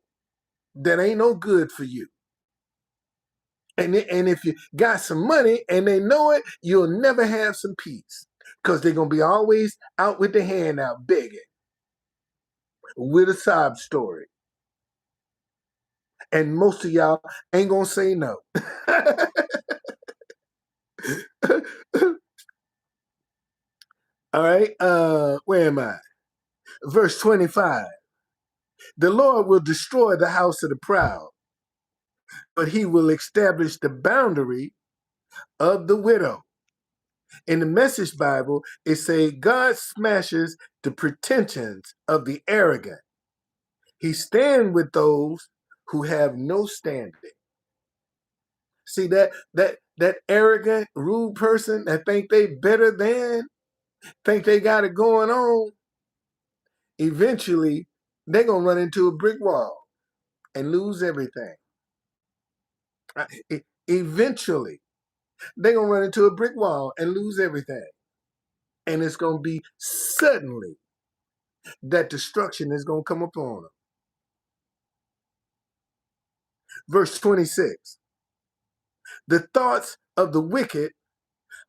that ain't no good for you. And if you got some money and they know it, you'll never have some peace because they're going to be always out with the hand out begging with a sob story. And most of y'all ain't going to say no. All right. Where am I? Verse 25. The Lord will destroy the house of the proud, but he will establish the boundary of the widow. In the Message Bible, it says God smashes the pretensions of the arrogant. He stands with those who have no standing. See that arrogant, rude person that think they better than, think they got it going on, eventually they're gonna run into a brick wall and lose everything. Eventually, they're gonna run into a brick wall and lose everything. And it's gonna be suddenly that destruction is gonna come upon them. Verse 26. The thoughts of the wicked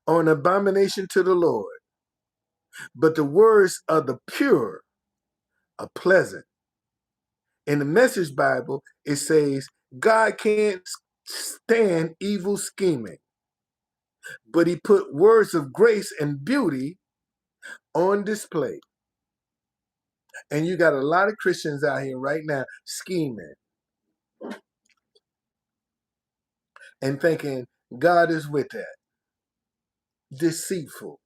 are an abomination to the Lord, but the words of the pure are pleasant. In the Message Bible, it says, God can't stand evil scheming, but he put words of grace and beauty on display. And you got a lot of Christians out here right now scheming and thinking God is with that. Deceitful.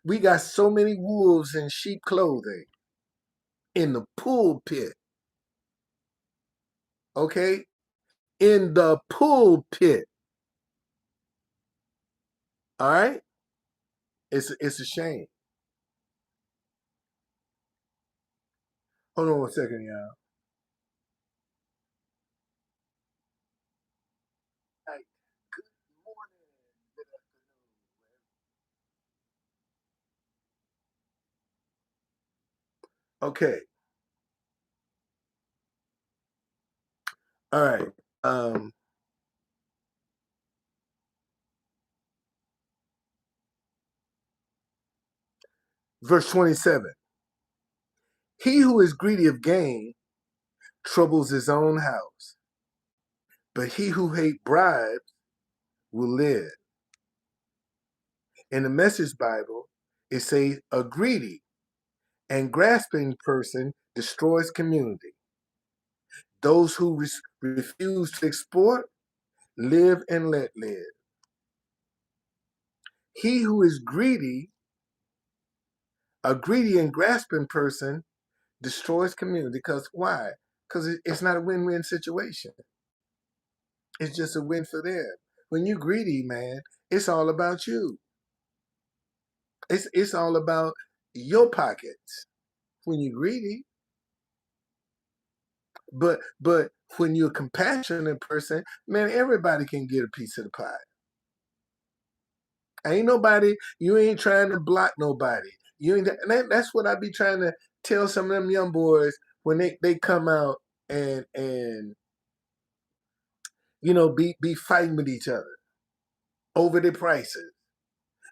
We got so many wolves in sheep clothing in the pulpit. Okay? In the pulpit. All right? It's a shame. Hold on 1 second, y'all. Right. Good morning. Good afternoon. Okay. All right. Verse 27. He who is greedy of gain troubles his own house, but he who hates bribes will live. In the Message Bible, it says a greedy and grasping person destroys community. Those who refuse to export live and let live. He who is greedy, a greedy and grasping person, destroys community. Because why? Because it's not a win-win situation. It's just a win for them. When you greedy, man, it's all about you. It's all about your pockets when you're greedy. But when you're a compassionate person, man, everybody can get a piece of the pie. Ain't nobody, you ain't trying to block nobody. You ain't that's what I be trying to tell some of them young boys when they come out and be fighting with each other over the prices.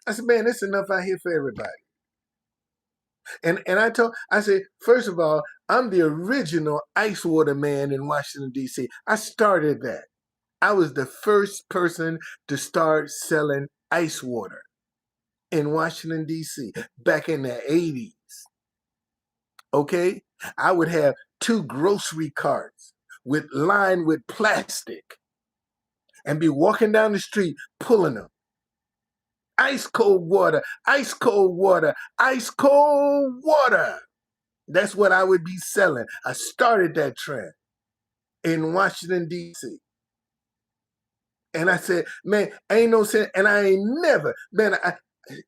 I said, man, it's enough out here for everybody. And I said, first of all, I'm the original ice water man in Washington, D.C. I started that. I was the first person to start selling ice water in Washington, D.C. back in the 80s. Okay? I would have 2 grocery carts lined with plastic and be walking down the street pulling them. Ice cold water, ice cold water, ice cold water. That's what I would be selling. I started that trend in Washington, D.C. And I said, man, ain't no sense. And I ain't never, man,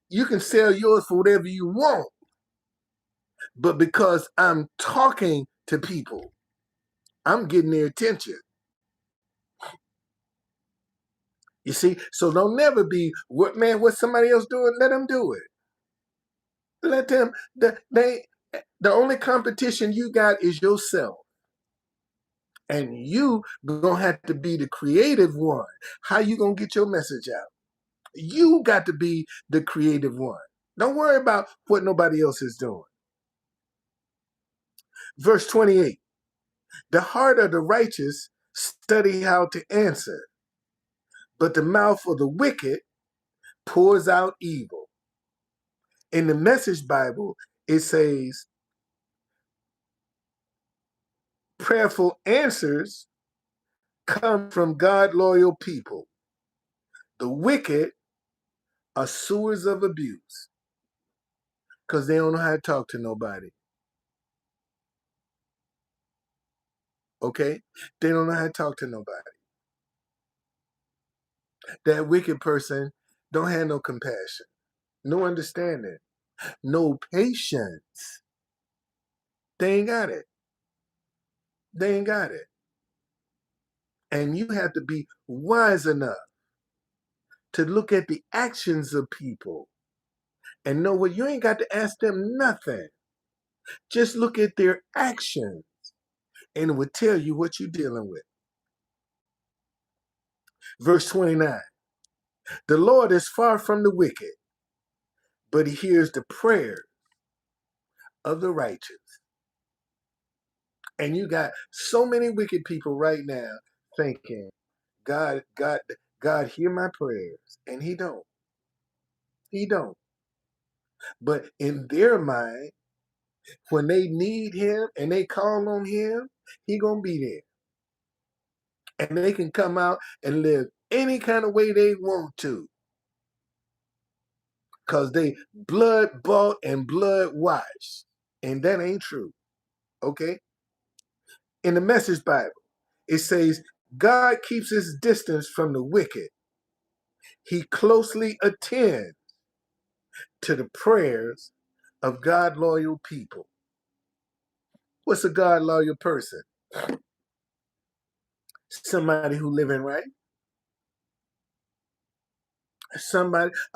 you can sell yours for whatever you want. But because I'm talking to people, I'm getting their attention. You see? So don't never be, what somebody else doing, let them do it. Let them, the only competition you got is yourself. And you gonna have to be the creative one. How you gonna get your message out? You got to be the creative one. Don't worry about what nobody else is doing. Verse 28. The heart of the righteous study how to answer, but the mouth of the wicked pours out evil. In the Message Bible, it says, prayerful answers come from God-loyal people. The wicked are sewers of abuse because they don't know how to talk to nobody. Okay? They don't know how to talk to nobody. That wicked person don't have no compassion, no understanding, no patience. They ain't got it. They ain't got it. And you have to be wise enough to look at the actions of people and know what you ain't got to ask them nothing. Just look at their actions and it will tell you what you're dealing with. Verse 29. The Lord is far from the wicked, but he hears the prayer of the righteous. And you got so many wicked people right now thinking, God hear my prayers. And he don't. He don't. But in their mind, when they need him and they call on him, he gonna be there. And they can come out and live any kind of way they want to. Because they blood bought and blood washed. And that ain't true. Okay? In the Message Bible, it says, God keeps his distance from the wicked. He closely attends to the prayers of God-loyal people. What's a God-loyal person? Somebody who living right.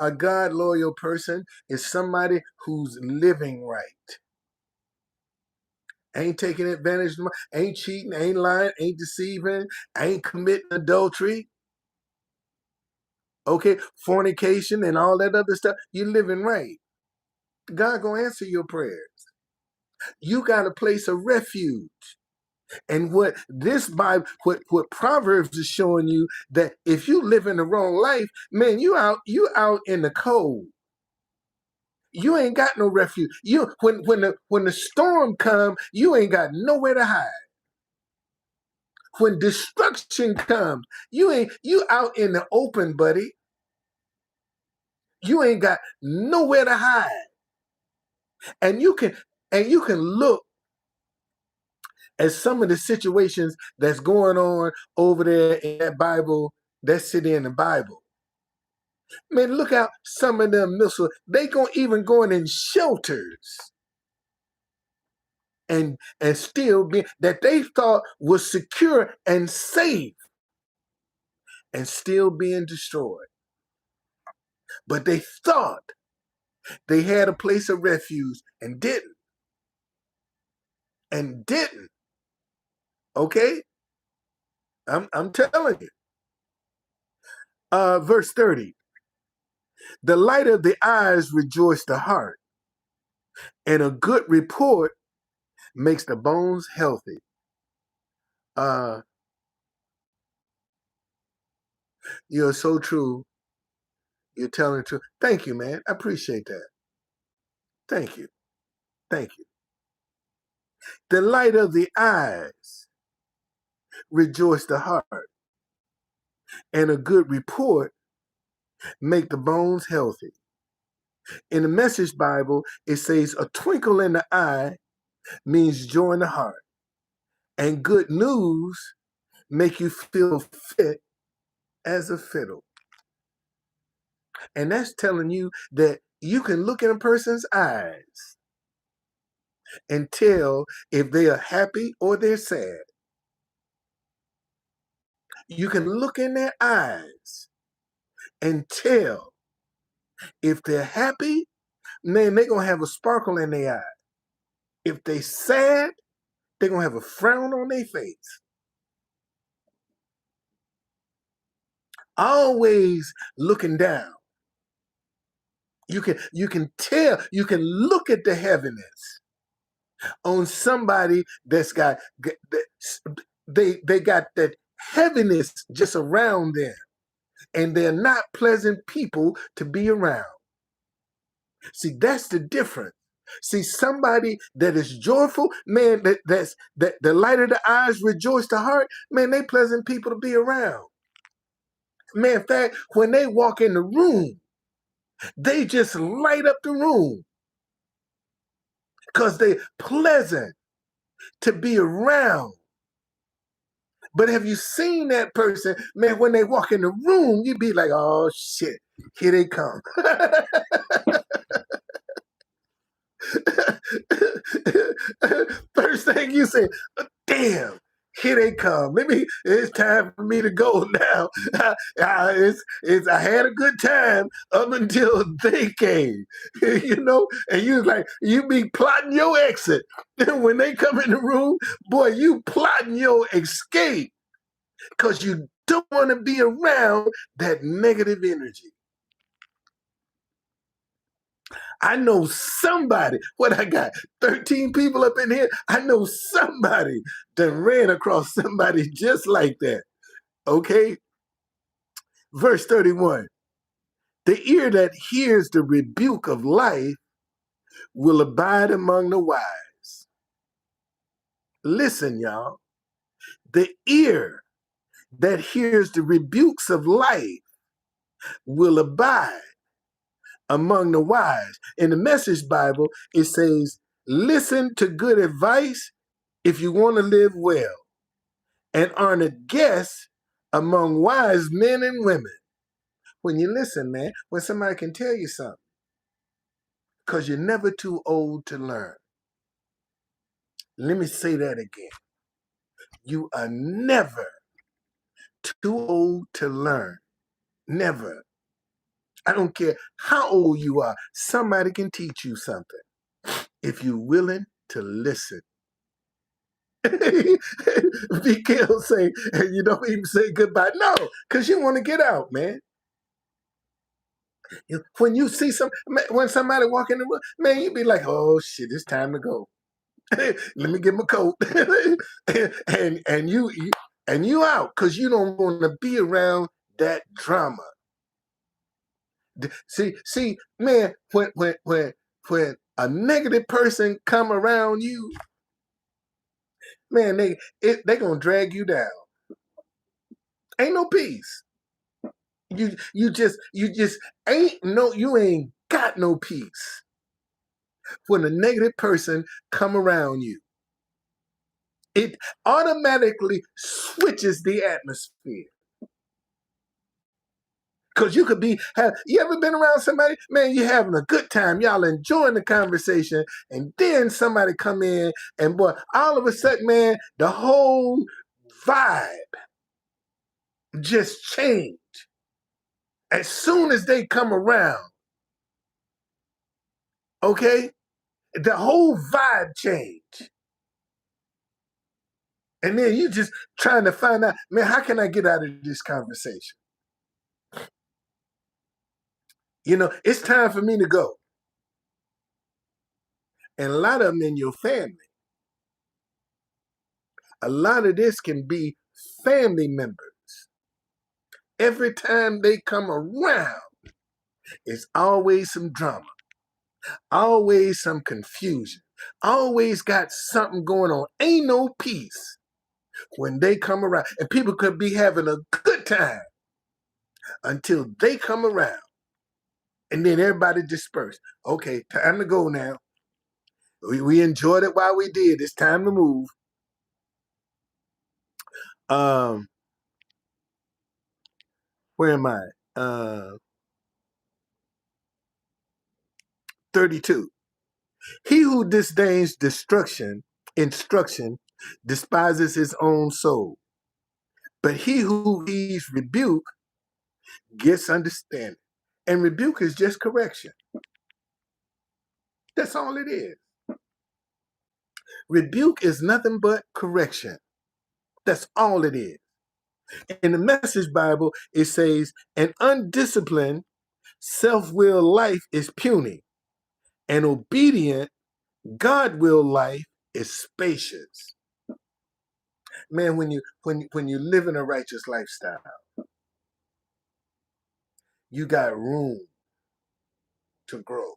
A God-loyal person is somebody who's living right. Ain't taking advantage, ain't cheating, ain't lying, ain't deceiving, ain't committing adultery. Okay, fornication and all that other stuff. You're living right. God gonna answer your prayers. You got a place of refuge. And what this Bible, what Proverbs is showing you, that if you live in the wrong life, man, you out in the cold. You ain't got no refuge. You when the storm come, you ain't got nowhere to hide. When destruction comes, you out in the open, buddy. You ain't got nowhere to hide. And you can look at some of the situations that's going on over there in that Bible, that's sitting in the Bible. Man, look out some of them missiles. They even going in shelters and still be that they thought was secure and safe and still being destroyed. But they thought they had a place of refuge and didn't. And didn't. Okay? I'm telling you. Verse 30. The light of the eyes rejoice the heart, and a good report makes the bones healthy. You're so true. You're telling the truth. Thank you, man. I appreciate that. Thank you. Thank you. The light of the eyes rejoice the heart, and a good report make the bones healthy. In the Message Bible, it says a twinkle in the eye means joy in the heart, and good news make you feel fit as a fiddle. And that's telling you that you can look in a person's eyes and tell if they are happy or they're sad. You can look in their eyes and tell if they're happy, man, they're going to have a sparkle in their eye. If they're sad, they're going to have a frown on their face. Always looking down. You can tell, you can look at the heaviness on somebody that's got, they got that heaviness just around them. And they're not pleasant people to be around. See, that's the difference See, somebody that is joyful, man, that the light of the eyes rejoice the heart, man, they pleasant people to be around. Man, in fact, when they walk in the room, they just light up the room because they pleasant to be around. But have you seen that person, man, when they walk in the room, you be like, oh shit, here they come. First thing you say, damn, here they come. Maybe it's time for me to go now. I had a good time up until they came, you know, and you was like, you be plotting your exit. When they come in the room, boy, you plotting your escape because you don't want to be around that negative energy. I know somebody, what I got, 13 people up in here. I know somebody that ran across somebody just like that. Okay? Verse 31. The ear that hears the rebuke of life will abide among the wise. Listen, y'all. The ear that hears the rebukes of life will abide among the wise. In the Message Bible, it says, listen to good advice if you want to live well, and earn a guest among wise men and women. When you listen, man, when somebody can tell you something, because you're never too old to learn. Let me say that again. You are never too old to learn. Never. I don't care how old you are, somebody can teach you something if you're willing to listen. VKL say, you don't even say goodbye. No, because you want to get out, man. When you see when somebody walk in the room, man, you be like, oh shit, it's time to go. Let me get my coat. and you out because you don't want to be around that drama. See, man, when a negative person come around you, man, they gonna drag you down. Ain't no peace. You just you ain't got no peace when a negative person come around you. It automatically switches the atmosphere. Because you could you ever been around somebody, man, you having a good time, y'all enjoying the conversation, and then somebody come in and boy, all of a sudden, man, the whole vibe just changed. As soon as they come around, okay, the whole vibe changed. And then you just trying to find out, man, how can I get out of this conversation? You know, it's time for me to go. And a lot of them in your family. A lot of this can be family members. Every time they come around, it's always some drama, always some confusion, always got something going on. Ain't no peace when they come around. And people could be having a good time until they come around. And then everybody dispersed. Okay, time to go now. We enjoyed it while we did. It's time to move. Where am I? 32. He who disdains instruction, despises his own soul. But he who heeds rebuke gets understanding. And rebuke is just correction. That's all it is. Rebuke is nothing but correction. That's all it is. In the Message Bible, it says, an undisciplined, self-willed life is puny. An obedient, God-willed life is spacious. Man, when you live in a righteous lifestyle, you got room to grow.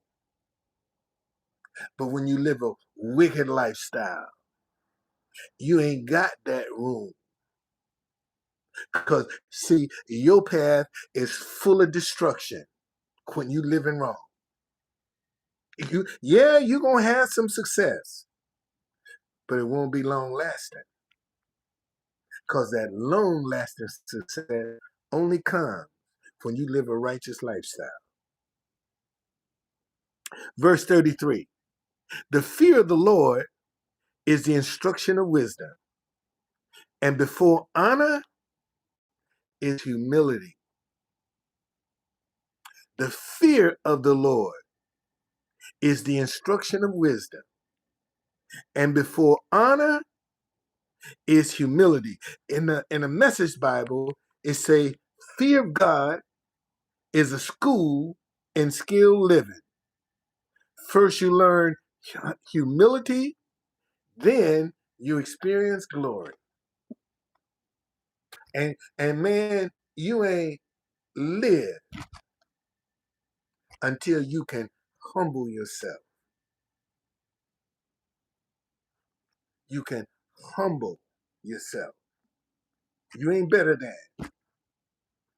But when you live a wicked lifestyle, you ain't got that room. Because, see, your path is full of destruction when you living wrong. You're going to have some success, but it won't be long lasting. Because that long lasting success only comes when you live a righteous lifestyle. Verse 33, the fear of the Lord is the instruction of wisdom, and before honor is humility. The fear of the Lord is the instruction of wisdom, and before honor is humility. In the Message Bible, it say, fear of God is a school in skilled living. First you learn humility, then you experience glory. And man, you ain't live until you can humble yourself. You can humble yourself. You ain't better than.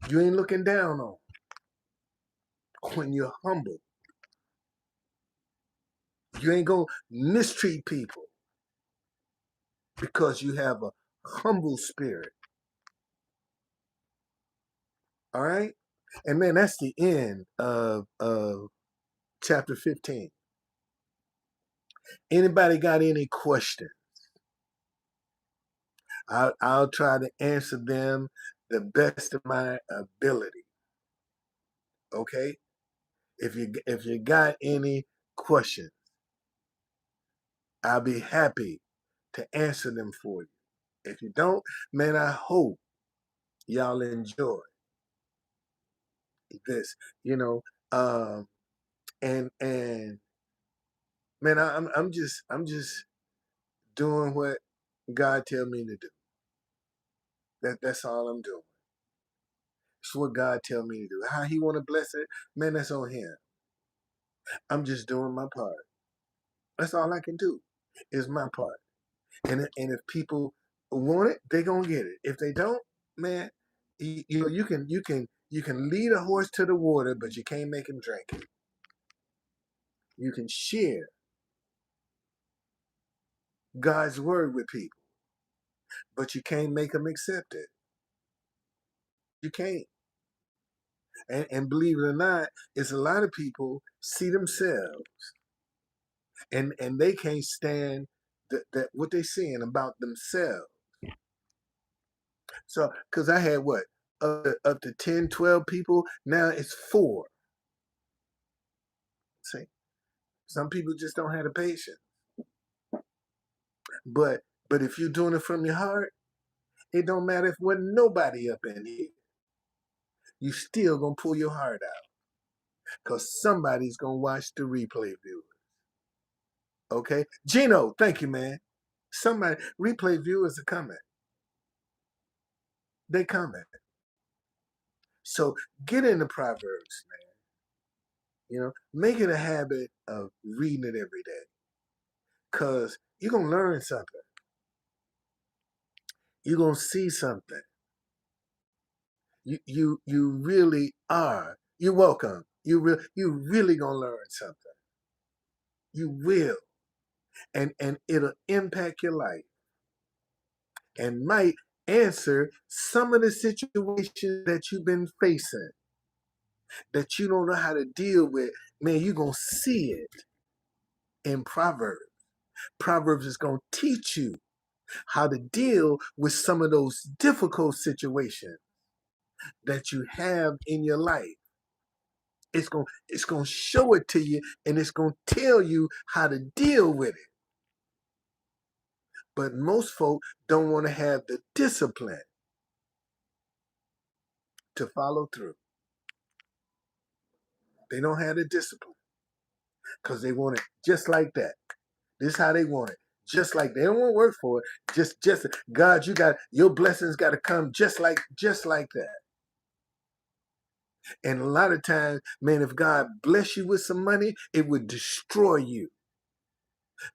You ain't looking down on when you're humble. You ain't gonna mistreat people because you have a humble spirit. All right? And man, that's the end of chapter 15. Anybody got any questions? I'll try to answer them the best of my ability. Okay? If you got any questions, I'll be happy to answer them for you. If you don't, man, I hope y'all enjoy this. You know, and man, I'm just doing what God tell me to do. That's all I'm doing. It's what God tell me to do. How He want to bless it, man, that's on Him. I'm just doing my part. That's all I can do. Is my part. And if people want it, they gonna get it. If they don't, man, you know you can lead a horse to the water, but you can't make him drink it. You can share God's word with people, but you can't make them accept it. You can't. And believe it or not, it's a lot of people see themselves and they can't stand that what they're seeing about themselves. So, because I had what? Up to 10, 12 people. Now it's 4. See? Some people just don't have the patience. But if you're doing it from your heart, it don't matter if there's nobody up in here. You still gonna pull your heart out. Because somebody's gonna watch the replay viewers. Okay? Gino, thank you, man. Somebody, replay viewers are coming. They coming. So get into Proverbs, man. You know, make it a habit of reading it every day. Because you're gonna learn something. You're gonna see something. You really are. You're welcome. You really gonna learn something. You will. And it'll impact your life. And might answer some of the situations that you've been facing that you don't know how to deal with. Man, you're gonna see it in Proverbs. Proverbs is gonna teach you how to deal with some of those difficult situations that you have in your life. It's gonna show it to you, and it's gonna tell you how to deal with it. But most folk don't want to have the discipline to follow through. They don't have the discipline because they want it just like that. This is how they want it. Just like they don't want to work for it. Just God, your blessings got to come just like that. And a lot of times, man, if God bless you with some money, it would destroy you.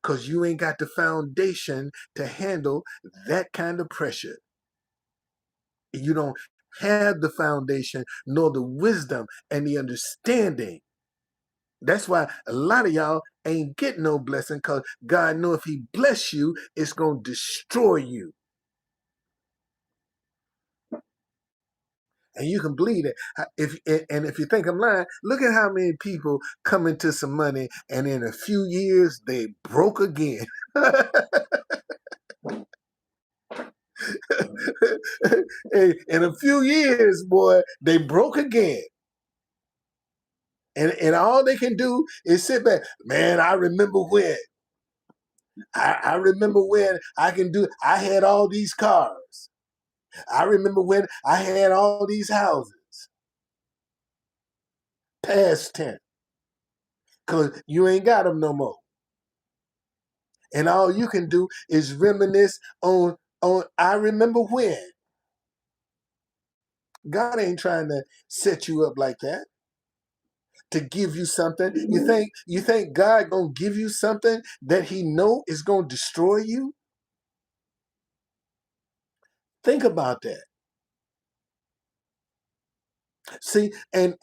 because you ain't got the foundation to handle that kind of pressure. You don't have the foundation nor the wisdom and the understanding. That's why a lot of y'all ain't getting no blessing, because God know if he bless you, it's going to destroy you. And you can believe it. If you think I'm lying, look at how many people come into some money and in a few years they broke again. In a few years, boy, they broke again. And all they can do is sit back. Man, I remember when. I remember when I had all these cars. I remember when I had all these houses. Past tense. Because you ain't got them no more. And all you can do is reminisce on I remember when. God ain't trying to set you up like that to give you something. You think God gonna give you something that he know is gonna destroy you? Think about that. See, and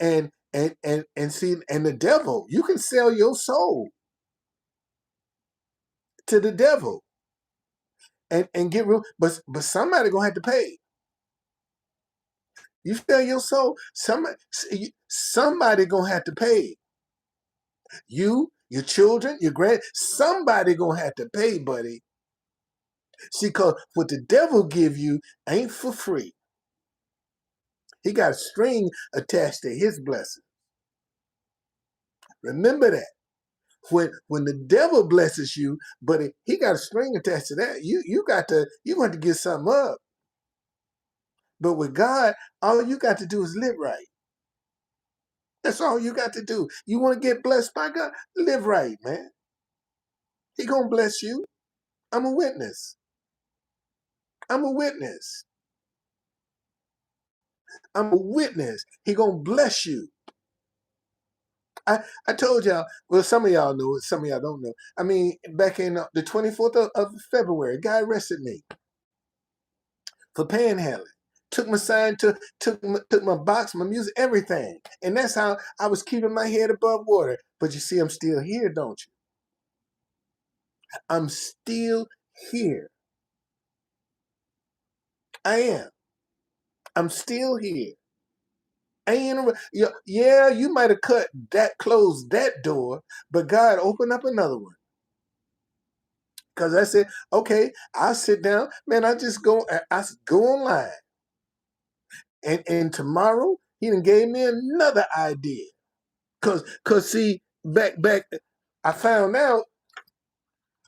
see, and the devil, you can sell your soul to the devil and get real, but somebody gonna have to pay. You sell your soul, somebody gonna have to pay. You, your children, your somebody gonna have to pay, buddy. See, cause what the devil give you ain't for free. He got a string attached to his blessing. Remember that. When the devil blesses you, but he got a string attached to that, you got to get something up. But with God, all you got to do is live right. That's all you got to do. You want to get blessed by God? Live right, man. He gonna bless you. I'm a witness. I'm a witness. I'm a witness. He gonna bless you. I told y'all, well, some of y'all know it, some of y'all don't know. I mean, back in the 24th of February, a guy arrested me for panhandling. Took my sign, took my box, my music, everything. And that's how I was keeping my head above water. But you see, I'm still here, don't you? I'm still here. I am. I'm still here. I ain't, yeah, you might have closed that door, but God opened up another one. Because I said, okay, I'll sit down. Man, I go online. And tomorrow, he done gave me another idea. Cause see, back, I found out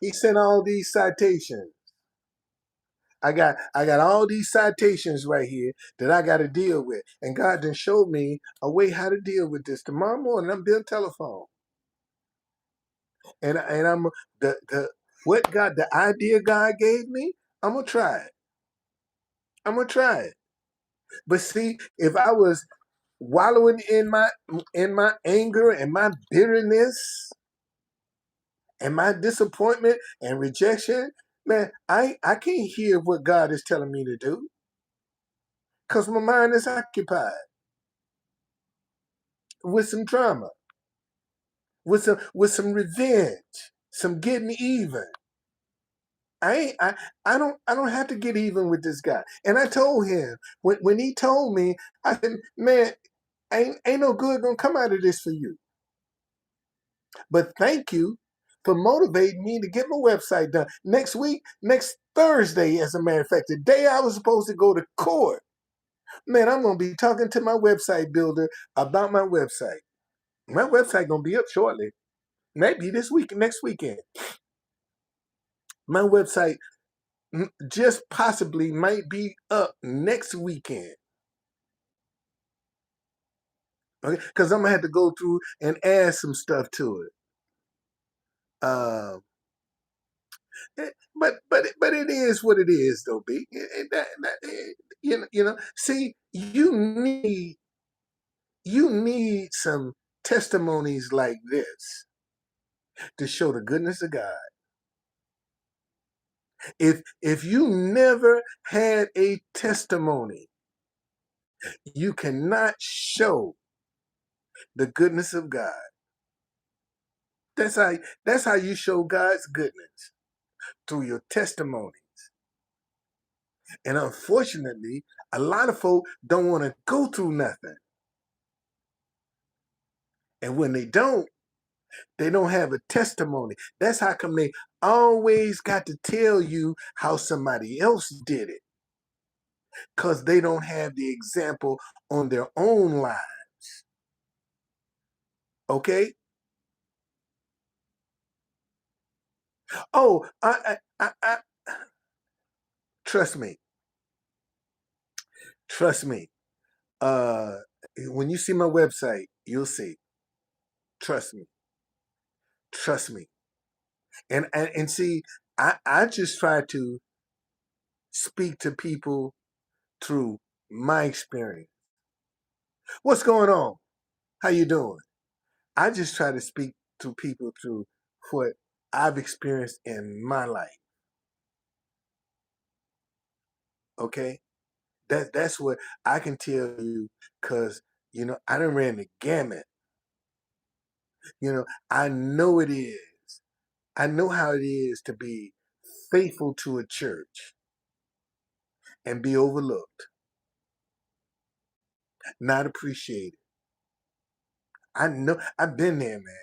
he sent all these citations. I got all these citations right here that I got to deal with. And God done showed me a way how to deal with this. Tomorrow morning, I'm doing telephone. And I'm the idea God gave me, I'm gonna try it. I'm gonna try it. But see, if I was wallowing in my anger and my bitterness and my disappointment and rejection, man, I can't hear what God is telling me to do because my mind is occupied with some drama, with some revenge, some getting even. I don't have to get even with this guy. And I told him when he told me, I said, man, ain't no good gonna come out of this for you. But thank you for motivating me to get my website done. Next Thursday, as a matter of fact, the day I was supposed to go to court, man, I'm gonna be talking to my website builder about my website. My website gonna be up shortly. Maybe next weekend. My website just possibly might be up next weekend. Okay, because I'm gonna have to go through and add some stuff to it. Uh, but it is what it is, though, B. You know. See, you need some testimonies like this to show the goodness of God. If you never had a testimony, you cannot show the goodness of God. That's how you show God's goodness, through your testimony. And unfortunately, a lot of folk don't want to go through nothing. And when they don't have a testimony. That's how come they always got to tell you how somebody else did it, because they don't have the example on their own lives. Okay? Oh, I trust me. Trust me. Uh, when you see my website, you'll see. Trust me. Trust me. And see, I just try to speak to people through my experience. What's going on? How you doing? I just try to speak to people through what I've experienced in my life. Okay? That's what I can tell you, because I done ran the gamut. I know it is. I know how it is to be faithful to a church and be overlooked, not appreciated. I know I've been there, man.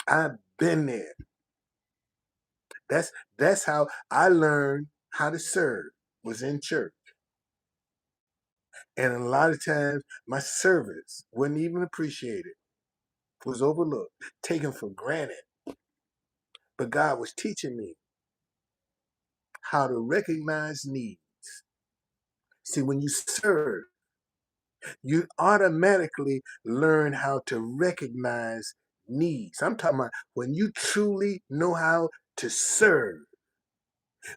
I've been there. That's how I learned how to serve, was in church. And a lot of times my service wasn't even appreciated, was overlooked, taken for granted. But God was teaching me how to recognize needs. See, when you serve, you automatically learn how to recognize needs. I'm talking about when you truly know how to serve.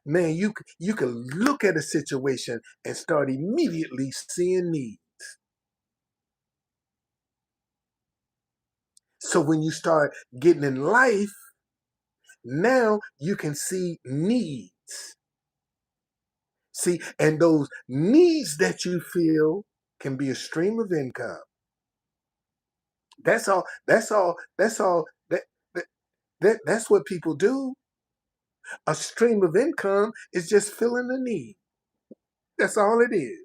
Man, you can look at a situation and start immediately seeing needs. So when you start getting in life, now you can see needs. See, and those needs that you feel can be a stream of income. That's all. That's all. That's all. That's what people do. A stream of income is just filling a need. That's all it is.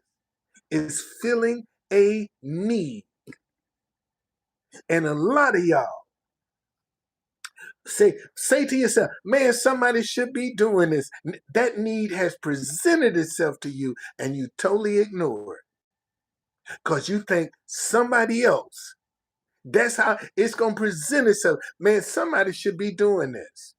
It's filling a need. And a lot of y'all say to yourself, man, somebody should be doing this. That need has presented itself to you and you totally ignore it because you think somebody else. That's how it's going to present itself. Man, somebody should be doing this.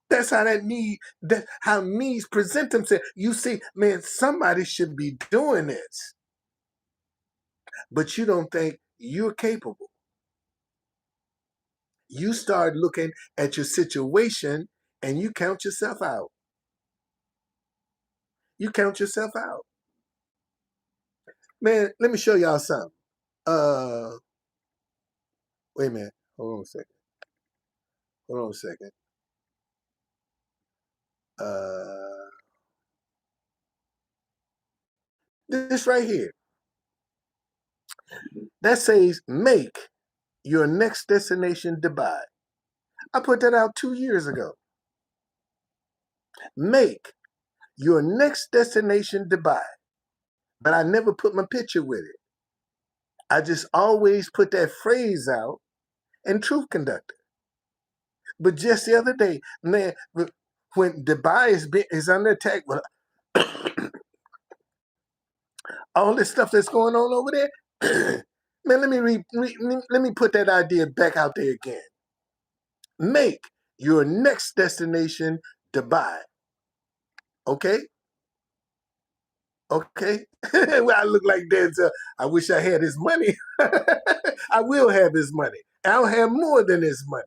That's how that how needs present themselves. You see, man, somebody should be doing this, but you don't think you're capable. You start looking at your situation and you count yourself out. You count yourself out. Man, let me show y'all something. Uh, Wait a minute. Hold on a second. Hold on a second. Uh, this right here. That says make your next destination Dubai. I put that out 2 years ago. Make your next destination Dubai. But I never put my picture with it. I just always put that phrase out in Truth Conductor. But just the other day, man, when Dubai is under attack, all this stuff that's going on over there, man, let me put that idea back out there again. Make your next destination Dubai. Okay? Okay? Well, I look like Denzel. I wish I had his money. I will have his money. I'll have more than his money.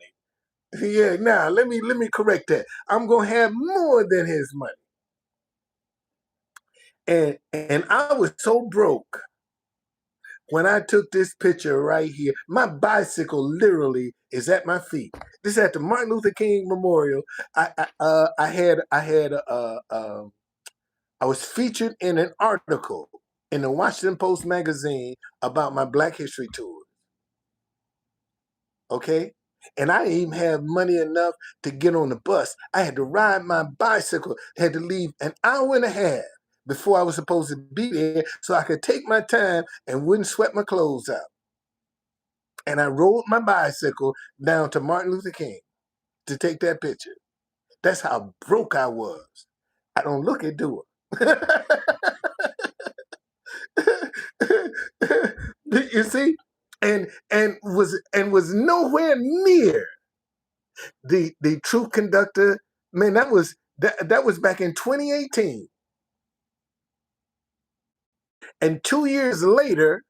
Yeah, now let me correct that. I'm gonna have more than his money. And I was so broke when I took this picture right here, my bicycle literally is at my feet. This is at the Martin Luther King Memorial. I was featured in an article in the Washington Post magazine about my Black History tour. Okay? And I didn't even have money enough to get on the bus. I had to ride my bicycle, had to leave an hour and a half before I was supposed to be there so I could take my time and wouldn't sweat my clothes out. And I rode my bicycle down to Martin Luther King to take that picture. That's how broke I was. I don't look it, do I? You see? And was nowhere near the Truth Conductor. Man, that was back in 2018. And 2 years later,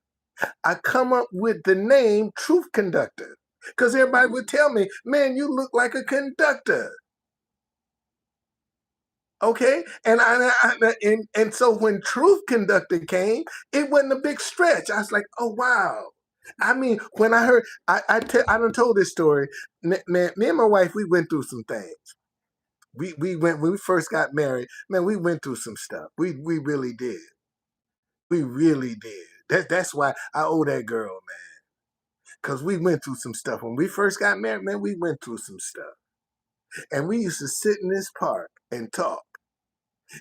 I come up with the name Truth Conductor. Because everybody would tell me, man, you look like a conductor. Okay, and so when Truth Conductor came, it wasn't a big stretch. I was like, oh wow. I mean, when I heard, I done told this story. Man, me and my wife, we went through some things. We went when we first got married. Man, we went through some stuff. We really did. We really did. That's why I owe that girl, man. Because we went through some stuff when we first got married. Man, we went through some stuff, and we used to sit in this park and talk.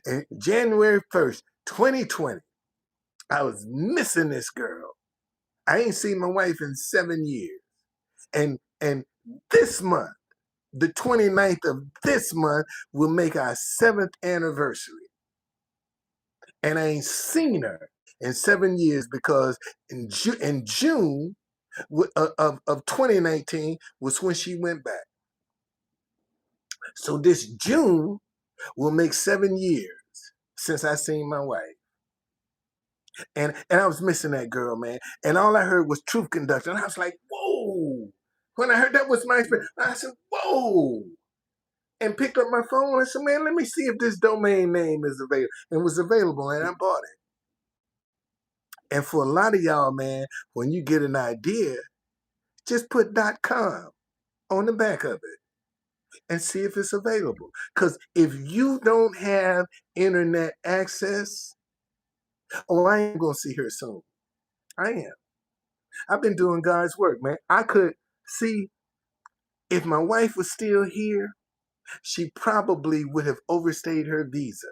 And January 1st, 2020, I was missing this girl. I ain't seen my wife in 7 years. And this month, the 29th of this month, will make our 7th anniversary. And I ain't seen her in 7 years because in June of 2019 was when she went back. So this June will make 7 years since I seen my wife. And I was missing that girl, man. And all I heard was Truth Conductor. And I was like, whoa. When I heard that was my experience, I said, whoa. And picked up my phone and said, man, let me see if this domain name is available. And it was available, and I bought it. And for a lot of y'all, man, when you get an idea, just put .com on the back of it and see if it's available. Because if you don't have internet access, I am going to see her soon. I am. I've been doing God's work, man. I could see if my wife was still here, she probably would have overstayed her visa.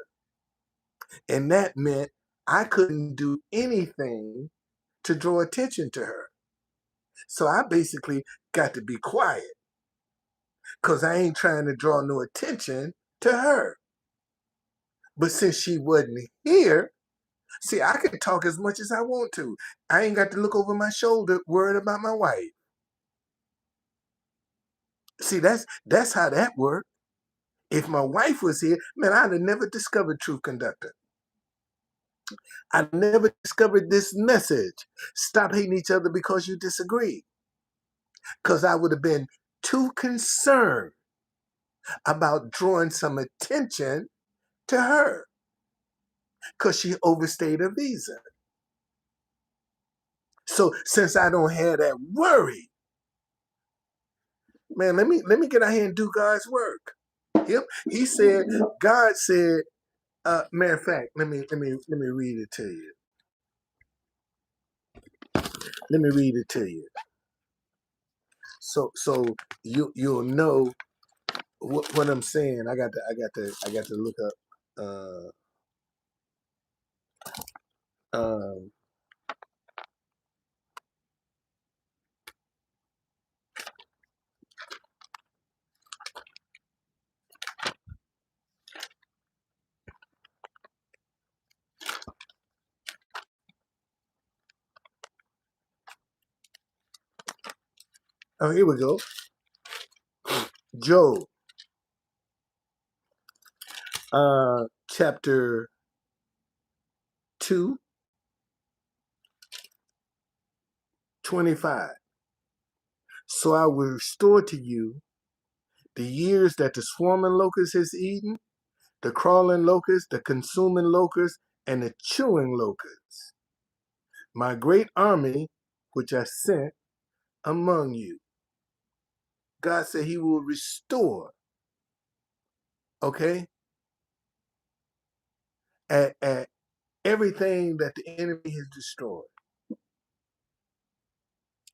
And that meant I couldn't do anything to draw attention to her. So I basically got to be quiet because I ain't trying to draw no attention to her. But since she wasn't here, see, I can talk as much as I want to. I ain't got to look over my shoulder worried about my wife. See, that's how that worked. If my wife was here, man, I'd have never discovered Truth Conductor. I'd never discovered this message. Stop hating each other because you disagree. Because I would have been too concerned about drawing some attention to her because she overstayed her visa. So since I don't have that worry, man, let me get out here and do God's work. He said, God said, matter of fact, let me read it to you. Let me read it to you. So you'll know what I'm saying. I got to look up. Oh, here we go. Job, chapter 2, 25. So I will restore to you the years that the swarming locust has eaten, the crawling locust, the consuming locust, and the chewing locust. my great army, which I sent among you. God said he will restore, okay, at everything that the enemy has destroyed.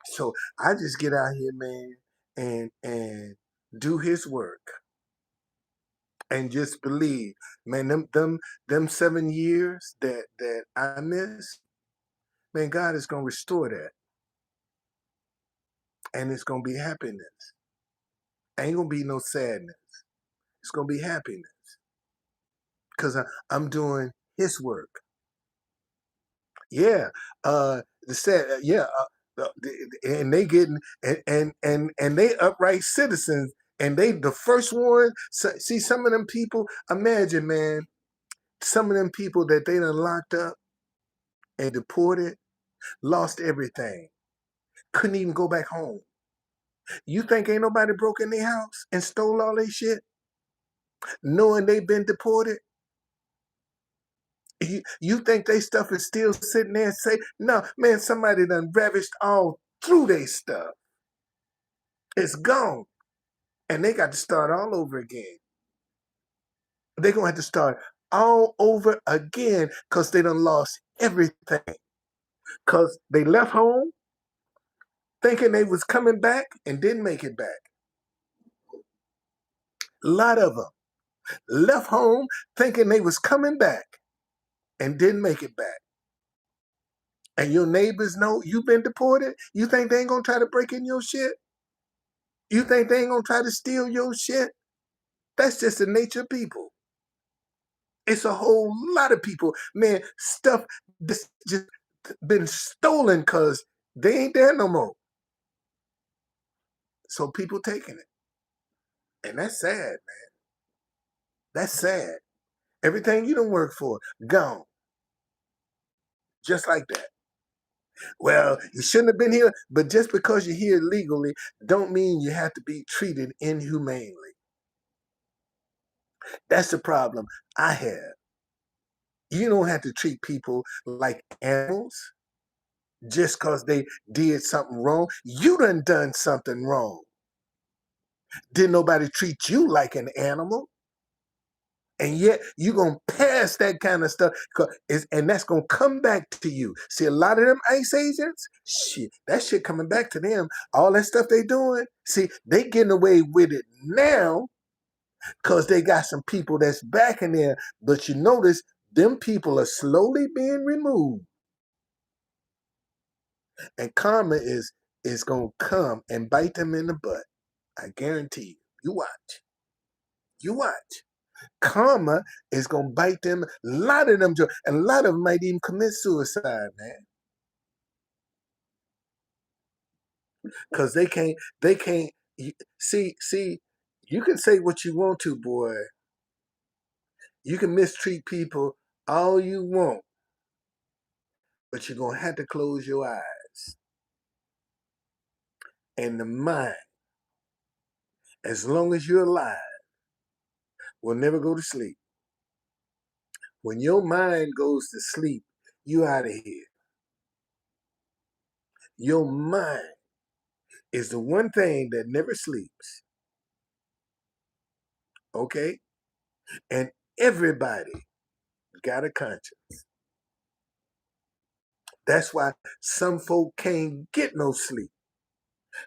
So I just get out here, man, and do his work and just believe. Man, them 7 years that I missed, man, God is gonna restore that. And it's gonna be happiness. Ain't gonna be no sadness. It's gonna be happiness. Because I'm doing his work. Yeah. The sad yeah, and they getting and they upright citizens, and they the first one. See, some of them people, imagine, man, some of them people that they done locked up and deported, lost everything, couldn't even go back home. You think ain't nobody broke in their house and stole all their shit, knowing they've been deported? You think they stuff is still sitting there and say, no, man, somebody done ravished all through their stuff. It's gone. And they got to start all over again. They're going to have to start all over again because they done lost everything. Because they left home thinking they was coming back and didn't make it back. A lot of them left home thinking they was coming back and didn't make it back. And your neighbors know you've been deported. You think they ain't gonna try to break in your shit? You think they ain't gonna try to steal your shit? That's just the nature of people. It's a whole lot of people, man. Stuff that's just been stolen because they ain't there no more. So people taking it, and that's sad, man. That's sad. Everything you don't work for, gone, just like that. Well, you shouldn't have been here, but just because you're here legally, don't mean you have to be treated inhumanely. That's the problem I have. You don't have to treat people like animals just because they did something wrong. You done something wrong. Didn't nobody treat you like an animal? And yet you gonna pass that kind of stuff, and that's gonna come back to you. See, a lot of them ICE agents, shit, that shit coming back to them. All that stuff they doing, see, they getting away with it now because they got some people that's back in there. But you notice them people are slowly being removed, and karma is gonna come and bite them in the butt. I guarantee you. You watch. You watch. Karma is gonna bite them. A lot of them, and a lot of them might even commit suicide, man, because they can't. They can't see. See, you can say what you want to, boy. You can mistreat people all you want, but you're gonna have to close your eyes. And the mind, as long as you're alive, will never go to sleep. When your mind goes to sleep, you out of here. Your mind is the one thing that never sleeps. Okay? And everybody got a conscience. That's why some folk can't get no sleep.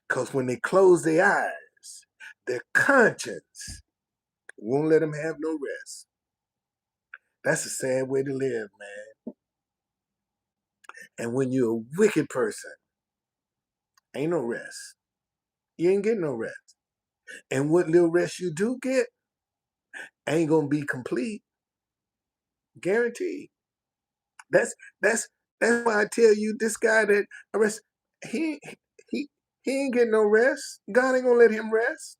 Because when they close their eyes, their conscience won't let them have no rest. That's a sad way to live, man. And when you're a wicked person, ain't no rest. You ain't getting no rest. And what little rest you do get ain't gonna be complete. Guaranteed. That's that's that's why I tell you, this guy that arrest, he he he ain't getting no rest. God ain't gonna let him rest.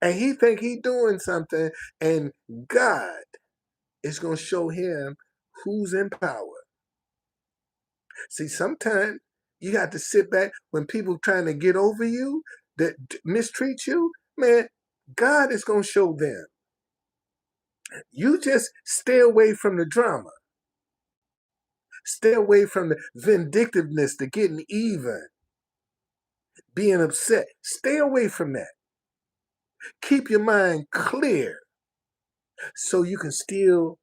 And he think he doing something, and God is gonna show him who's in power. See, sometimes you got to sit back when people trying to get over you, that mistreat you, man. God is gonna show them. You just stay away from the drama. Stay away from the vindictiveness, the getting even, being upset. Stay away from that. Keep your mind clear so you can still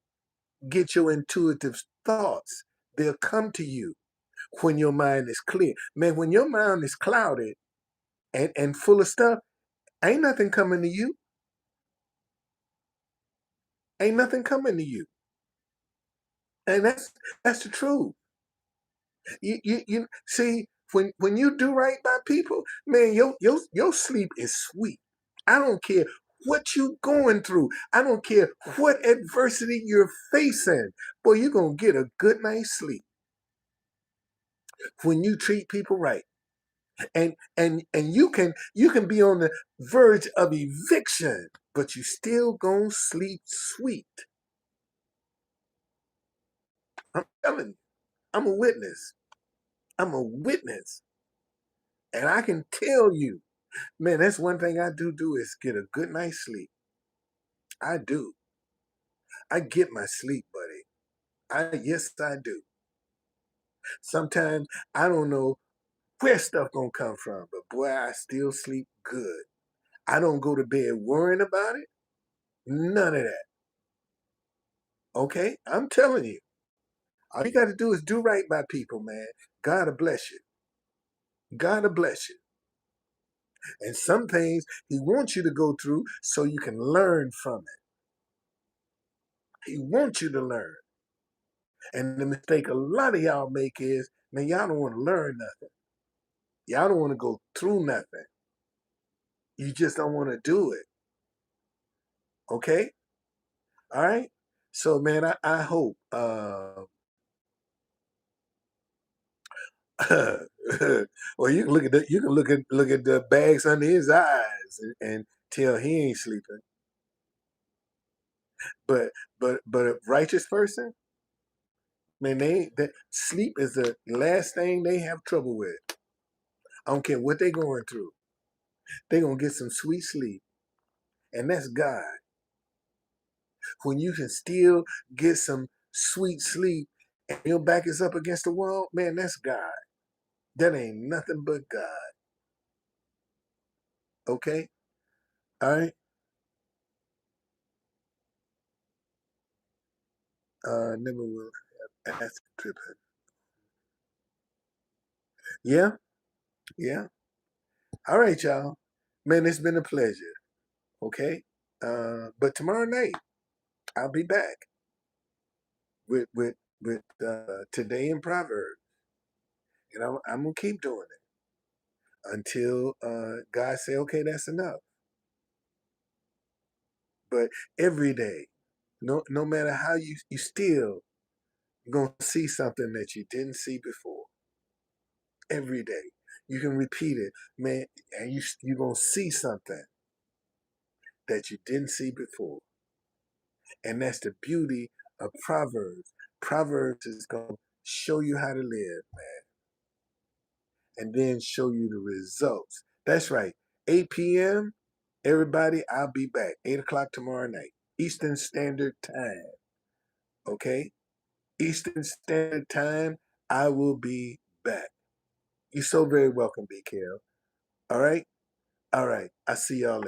get your intuitive thoughts. They'll come to you when your mind is clear. Man, when your mind is clouded and full of stuff, ain't nothing coming to you. Ain't nothing coming to you. And that's the truth. You see, when you do right by people, man, your sleep is sweet. I don't care what you going through. I don't care what adversity you're facing. Boy, you're gonna get a good night's sleep when you treat people right. And you can be on the verge of eviction, but you still gonna sleep sweet. I'm telling you, I'm a witness. I'm a witness. And I can tell you, man, that's one thing I do is get a good night's sleep. I do. I get my sleep, buddy. Yes, I do. Sometimes I don't know where stuff gonna come from, but boy, I still sleep good. I don't go to bed worrying about it. None of that. Okay? I'm telling you. All you got to do is do right by people, man. God will bless you. God will bless you. And some things He wants you to go through so you can learn from it. He wants you to learn. And the mistake a lot of y'all make is, man, y'all don't want to learn nothing. Y'all don't want to go through nothing. You just don't want to do it. Okay? All right? So, man, I hope. Well, you can look at the bags under his eyes and tell he ain't sleeping. But a righteous person, man, that sleep is the last thing they have trouble with. I don't care what they're going through. They're gonna get some sweet sleep. And that's God. When you can still get some sweet sleep and your back is up against the wall, man, that's God. That ain't nothing but God. Okay? All right? Never will ask tripping. Yeah, yeah. All right, y'all. Man, it's been a pleasure. Okay? But tomorrow night, I'll be back with today in Proverbs. And I'm gonna keep doing it until God say, okay, that's enough. But every day, no matter how you still gonna see something that you didn't see before. Every day. You can repeat it, man, and you gonna see something that you didn't see before. And that's the beauty of Proverbs. Proverbs is gonna show you how to live, man, and then show you the results. That's right. 8 p.m. Everybody, I'll be back. 8 o'clock tomorrow night. Eastern Standard Time. Okay? Eastern Standard Time, I will be back. You're so very welcome, BKL. All right? All right. I'll see y'all later.